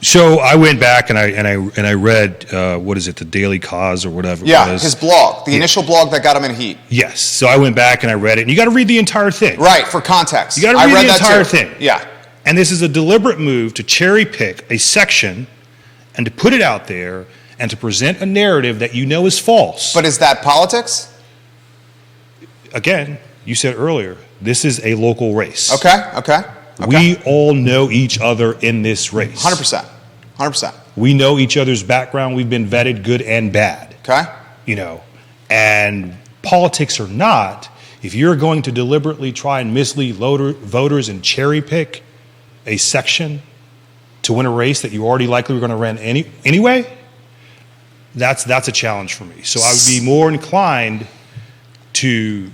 So I went back and I read what is it, the Daily Cause or whatever. Yeah, it was. his blog, the initial blog that got him in heat. Yes. So I went back and I read it, and you got to read the entire thing. Right, for context. You got to read the entire thing. Yeah. And this is a deliberate move to cherry pick a section and to put it out there and to present a narrative that you know is false. But is that politics? Again, you said earlier, this is a local race. Okay. We all know each other in this race. 100%. 100%. We know each other's background. We've been vetted good and bad. Okay. And politics or not, if you're going to deliberately try and mislead voters and cherry pick a section to win a race that you already likely were going to run anyway, that's a challenge for me. So I would be more inclined to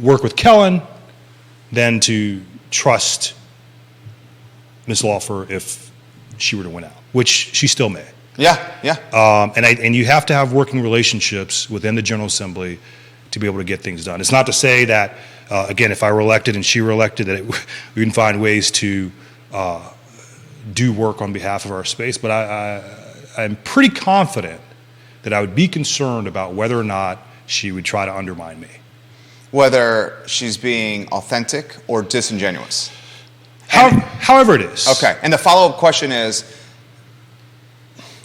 work with Kellen than to trust Ms. Laufer if she were to win out, which she still may. Yeah. And you have to have working relationships within the General Assembly to be able to get things done. It's not to say that, again, if I were elected and she were elected, that we can find ways to do work on behalf of our space, but I'm pretty confident that I would be concerned about whether or not she would try to undermine me. Whether she's being authentic or disingenuous. However it is. Okay, and the follow-up question is,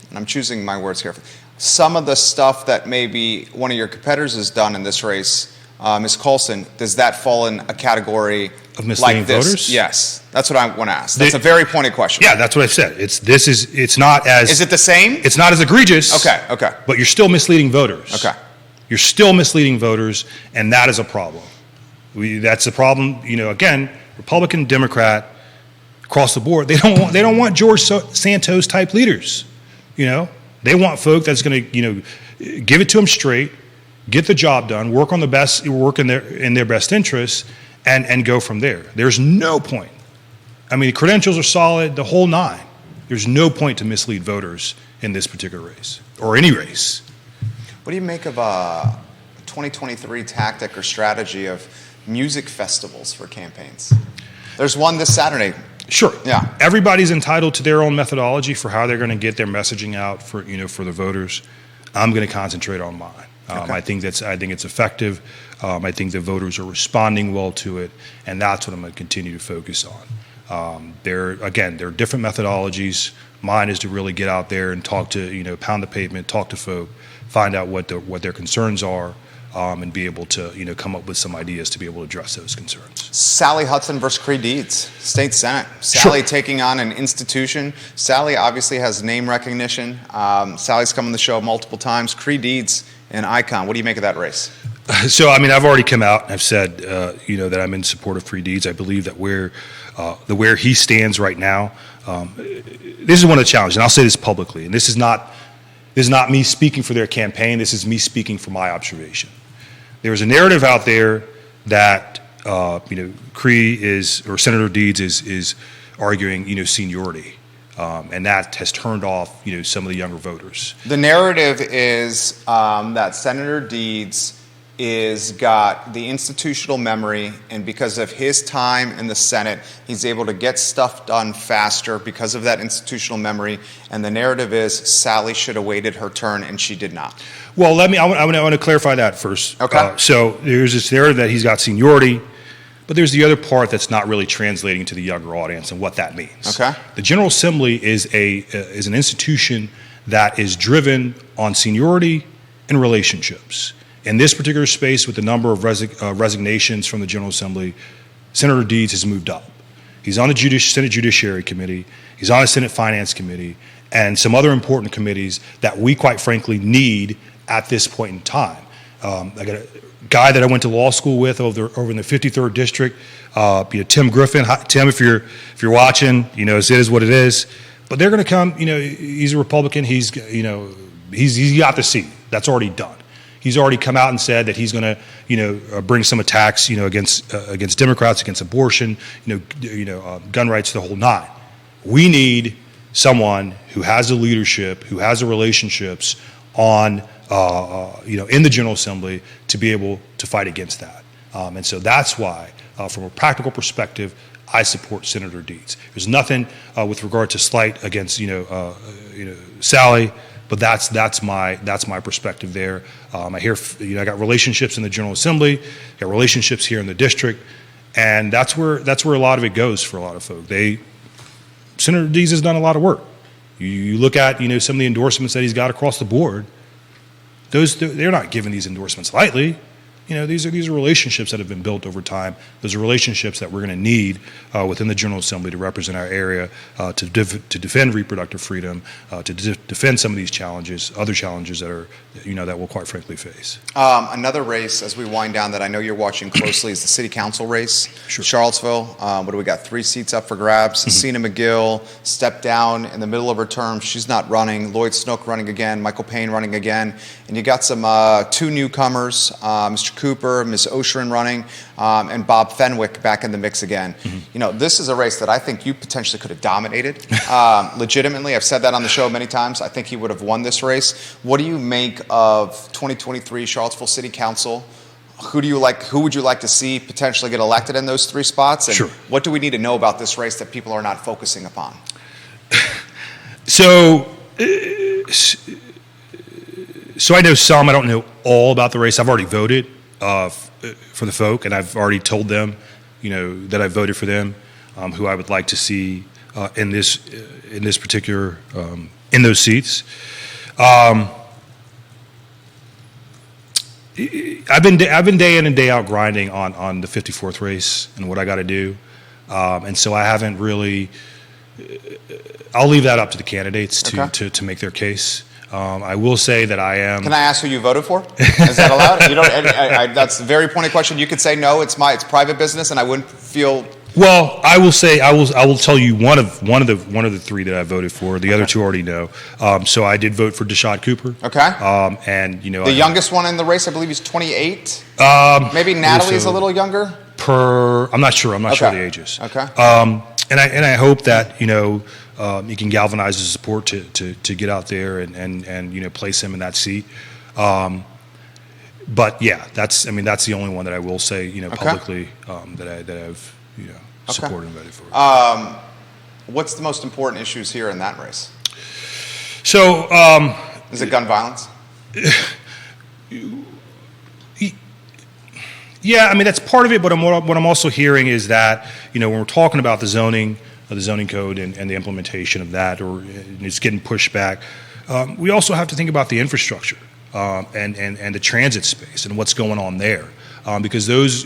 and I'm choosing my words carefully, some of the stuff that maybe one of your competitors has done in this race, Ms. Callsen, does that fall in a category of misleading like this? Voters? Yes, that's what I want to ask. That's a very pointed question. Yeah, that's what I said. It's not as... Is it the same? It's not as egregious. Okay. But you're still misleading voters. Okay. You're still misleading voters, and that is a problem. That's a problem. Again, Republican, Democrat, across the board, they don't want George Santos type leaders. They want folk that's going to give it to them straight, get the job done, work in their best interests, and go from there. There's no point. I mean, the credentials are solid, the whole nine. There's no point to mislead voters in this particular race or any race. What do you make of a 2023 tactic or strategy of music festivals for campaigns? There's one this Saturday. Sure. Yeah. Everybody's entitled to their own methodology for how they're going to get their messaging out for the voters. I'm going to concentrate on mine. Okay. I think it's effective. I think the voters are responding well to it, and that's what I'm going to continue to focus on. There are different methodologies. Mine is to really get out there and talk to, pound the pavement, talk to folk, find out what their concerns are, and be able to, come up with some ideas to be able to address those concerns. Sally Hudson versus Creed Deeds, State Senate. Sally taking on an institution. Sally obviously has name recognition. Sally's come on the show multiple times. Creed Deeds, an icon. What do you make of that race? So, I've already come out and I've said, that I'm in support of Creed Deeds. I believe that where he stands right now, this is one of the challenges, and I'll say this publicly, and this is not me speaking for their campaign. This is me speaking for my observation. There's a narrative out there that Creed or Senator Deeds is arguing seniority, and that has turned off some of the younger voters. The narrative is that Senator Deeds is got the institutional memory, and because of his time in the Senate, he's able to get stuff done faster because of that institutional memory. And the narrative is Sally should have waited her turn, and she did not. Well, I want to clarify that first. Okay. So there's this narrative that he's got seniority, but there's the other part that's not really translating to the younger audience and what that means. Okay. The General Assembly is an institution that is driven on seniority and relationships. In this particular space, with the number of resignations from the General Assembly, Senator Deeds has moved up. He's on the Senate Judiciary Committee, he's on the Senate Finance Committee, and some other important committees that we, quite frankly, need at this point in time. I got a guy that I went to law school with over in the 53rd District, Tim Griffin. Tim, if you're watching, it is what it is. But they're going to come. He's a Republican. He's got the seat. That's already done. He's already come out and said that he's going to, bring some attacks, against Democrats, against abortion, gun rights, the whole nine. We need someone who has the leadership, who has the relationships in the General Assembly to be able to fight against that. And so that's why, from a practical perspective, I support Senator Deeds. There's nothing with regard to slight against, Sally. But that's my perspective there. I hear I got relationships in the General Assembly, got relationships here in the district, and that's where a lot of it goes for a lot of folk. Senator Deeds has done a lot of work. You look at some of the endorsements that he's got across the board. They're not giving these endorsements lightly. these are relationships that have been built over time. Those are relationships that we're going to need within the General Assembly to represent our area, to defend reproductive freedom, to defend some of these challenges, other challenges that are, that we'll quite frankly face. Another race, as we wind down, that I know you're watching closely is the City Council race. Sure. Charlottesville, what do we got? 3 seats up for grabs. Cena McGill stepped down in the middle of her term. She's not running. Lloyd Snook running again. Michael Payne running again. And you got some 2 newcomers, Mr. Cooper, Ms. Oshrin running, and Bob Fenwick back in the mix again. This is a race that I think you potentially could have dominated. Legitimately, I've said that on the show many times. I think he would have won this race. What do you make of 2023 Charlottesville City Council? Who would you like to see potentially get elected in those 3 spots? And Sure. what do we need to know about this race that people are not focusing upon? So I know some. I don't know all about the race. I've already voted for the folk, and I've already told them, that I voted for them, who I would like to see in this particular in those seats. I've been day in and day out grinding on the 54th race and what I got to do, and so I haven't really. I'll leave that up to the candidates to make their case. I will say that I am. Can I ask who you voted for? Is that allowed? You don't. That's a very pointed question. You could say no. It's private business, and I wouldn't feel. Well, I will say I will tell you one of the 3 that I voted for. The other 2 already know. So I did vote for Deshad Cooper. Okay. And the youngest one in the race, I believe, he's 28. Maybe Natalie's a little younger. I'm not sure. I'm not sure the ages. Okay. And I hope that you can galvanize the support to get out there and place him in that seat. But yeah, that's the only one that I will say publicly that I've supported and voted for. What's the most important issues here in that race? So is it gun violence? Yeah, that's part of it. But what I'm also hearing is that when we're talking about the zoning code and the implementation of that, or it's getting pushed back, we also have to think about the infrastructure and the transit space and what's going on there, because those,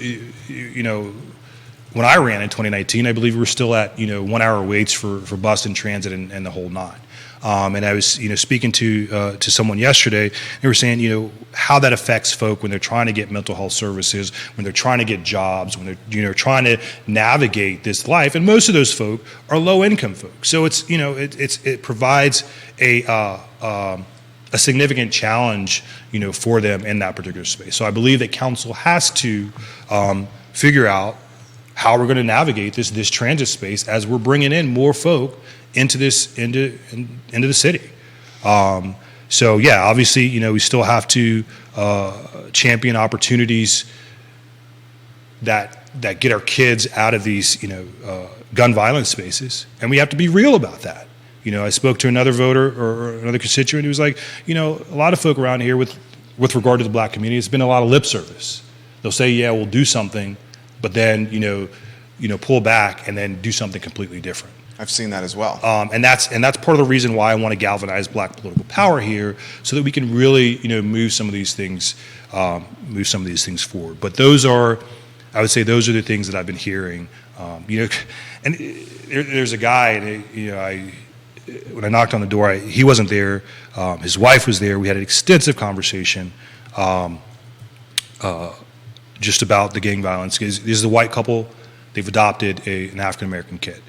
when I ran in 2019, I believe we were still at 1 hour waits for bus and transit and the whole 9. And I was speaking to someone yesterday. They were saying how that affects folk when they're trying to get mental health services, when they're trying to get jobs, when they're trying to navigate this life. And most of those folk are low income folk. So it's it provides a significant challenge for them in that particular space. So I believe that council has to figure out how we're going to navigate this transit space as we're bringing in more folk into the city. So yeah, obviously, we still have to champion opportunities that get our kids out of these gun violence spaces, and we have to be real about that. I spoke to another voter or another constituent who was like, a lot of folk around here with regard to the black community, it's been a lot of lip service. They'll say, yeah, we'll do something, but then pull back and then do something completely different. I've seen that as well. And that's part of the reason why I want to galvanize black political power here, so that we can really move some of these things forward. But I would say those are the things that I've been hearing. And there's a guy, and when I knocked on the door, he wasn't there. His wife was there. We had an extensive conversation just about the gang violence. This is a white couple. They've adopted an African American kid.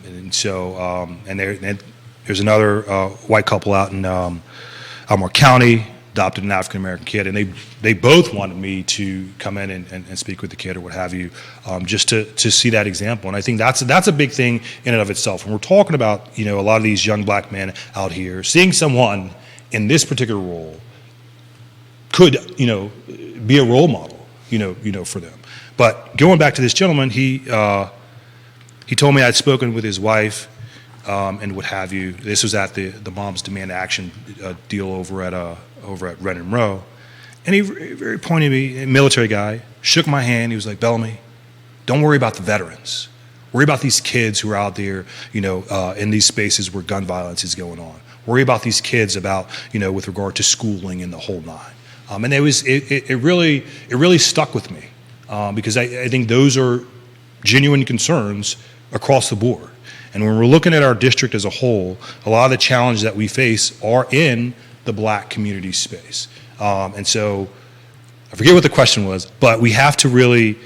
And so, there's another white couple out in Elmore County, adopted an African American kid, and they both wanted me to come in and speak with the kid or what have you, just to see that example. And I think that's a big thing in and of itself. When we're talking about a lot of these young black men out here, seeing someone in this particular role could be a role model for them. But going back to this gentleman, he told me I'd spoken with his wife and what have you. This was at the Moms Demand Action deal over at Ren & Row. And he very pointed me, a military guy, shook my hand. He was like, Bellamy, don't worry about the veterans. Worry about these kids who are out there, in these spaces where gun violence is going on. Worry about these kids with regard to schooling and the whole 9. And it really stuck with me because I think those are genuine concerns across the board. And when we're looking at our district as a whole, a lot of the challenges that we face are in the black community space. And so I forget what the question was, but we have to really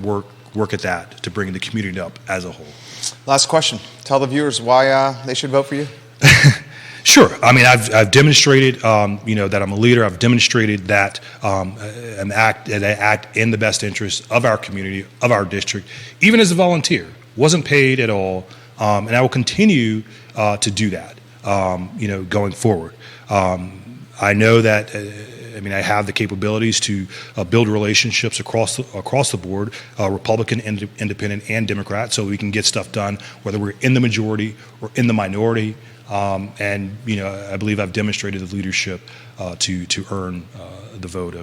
work at that to bring the community up as a whole. Last question. Tell the viewers why they should vote for you. Sure. I mean, I've demonstrated, that I'm a leader. I've demonstrated that I act in the best interest of our community, of our district, even as a volunteer. Wasn't paid at all, and I will continue to do that, going forward. I know that. I have the capabilities to build relationships across the board, Republican, Independent, and Democrat, so we can get stuff done, whether we're in the majority or in the minority. And I believe I've demonstrated the leadership to earn the vote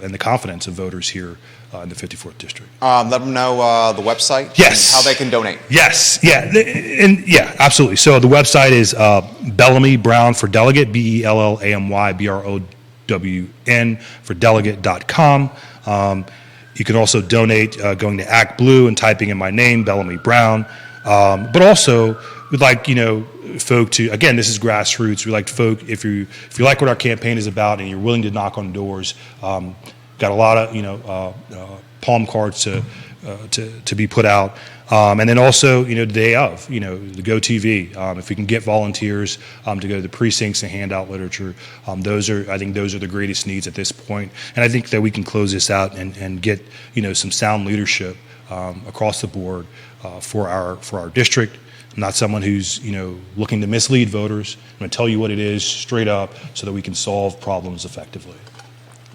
and the confidence of voters here in the 54th district. Let them know the website. Yes. And how they can donate. Yes. Yeah. Yeah. Absolutely. So the website is Bellamy Brown for Delegate, Bellamy Brown for Delegate.com. You can also donate going to Act Blue and typing in my name, Bellamy Brown. But also, we'd like folk to, again, this is grassroots. We like folk, if you like what our campaign is about and you're willing to knock on doors, got a lot of palm cards to be put out, and then also the day of the Go TV. If we can get volunteers to go to the precincts and hand out literature, I think those are the greatest needs at this point. And I think that we can close this out and get some sound leadership across the board for our district. I'm not someone who's looking to mislead voters. I'm going to tell you what it is straight up so that we can solve problems effectively.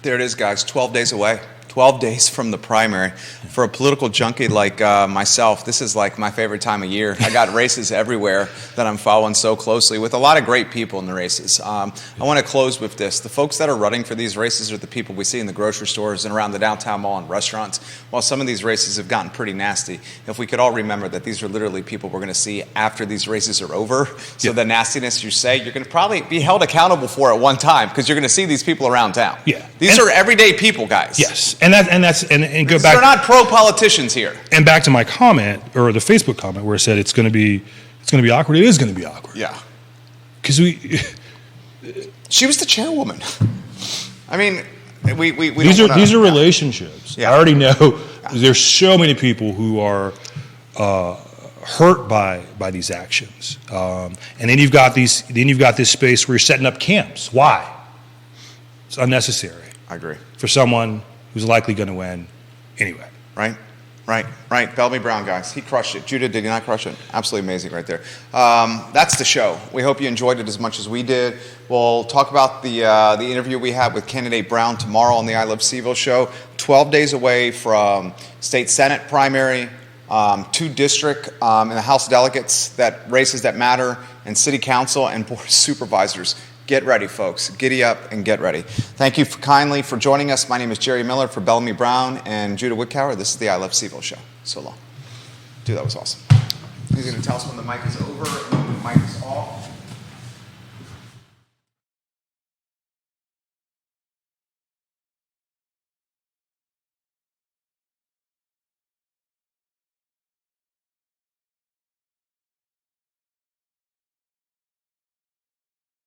There it is, guys. 12 days away. 12 days from the primary. For a political junkie like myself, this is like my favorite time of year. I got races everywhere that I'm following so closely with a lot of great people in the races. I want to close with this. The folks that are running for these races are the people we see in the grocery stores and around the downtown mall and restaurants. While some of these races have gotten pretty nasty, if we could all remember that these are literally people we're going to see after these races are over. So the nastiness you say, you're going to probably be held accountable for at one time because you're going to see these people around town. Yeah. These are everyday people, guys. Yes. And go back. They're not pro-politicians here. And back to my comment or the Facebook comment where it said it's going to be awkward. It is going to be awkward. Yeah. Because she was the chairwoman. I mean, we these are relationships. Yeah. I already know there's so many people who are hurt by these actions, and then you've got this space where you're setting up camps. Why? It's unnecessary. I agree. For someone who's likely going to win anyway. Right. Bellamy Brown, guys. He crushed it. Judah, did he not crush it? Absolutely amazing right there. That's the show. We hope you enjoyed it as much as we did. We'll talk about the interview we had with candidate Brown tomorrow on the I Love CVille Show. 12 days away from state Senate primary, 2 district in the House of Delegates, races that matter, and city council and board of supervisors. Get ready, folks. Giddy up and get ready. Thank you kindly for joining us. My name is Jerry Miller for Bellamy Brown and Judah Woodcower. This is the I Love CVille Show. So long. Dude, that was awesome. He's going to tell us when the mic is over and when the mic is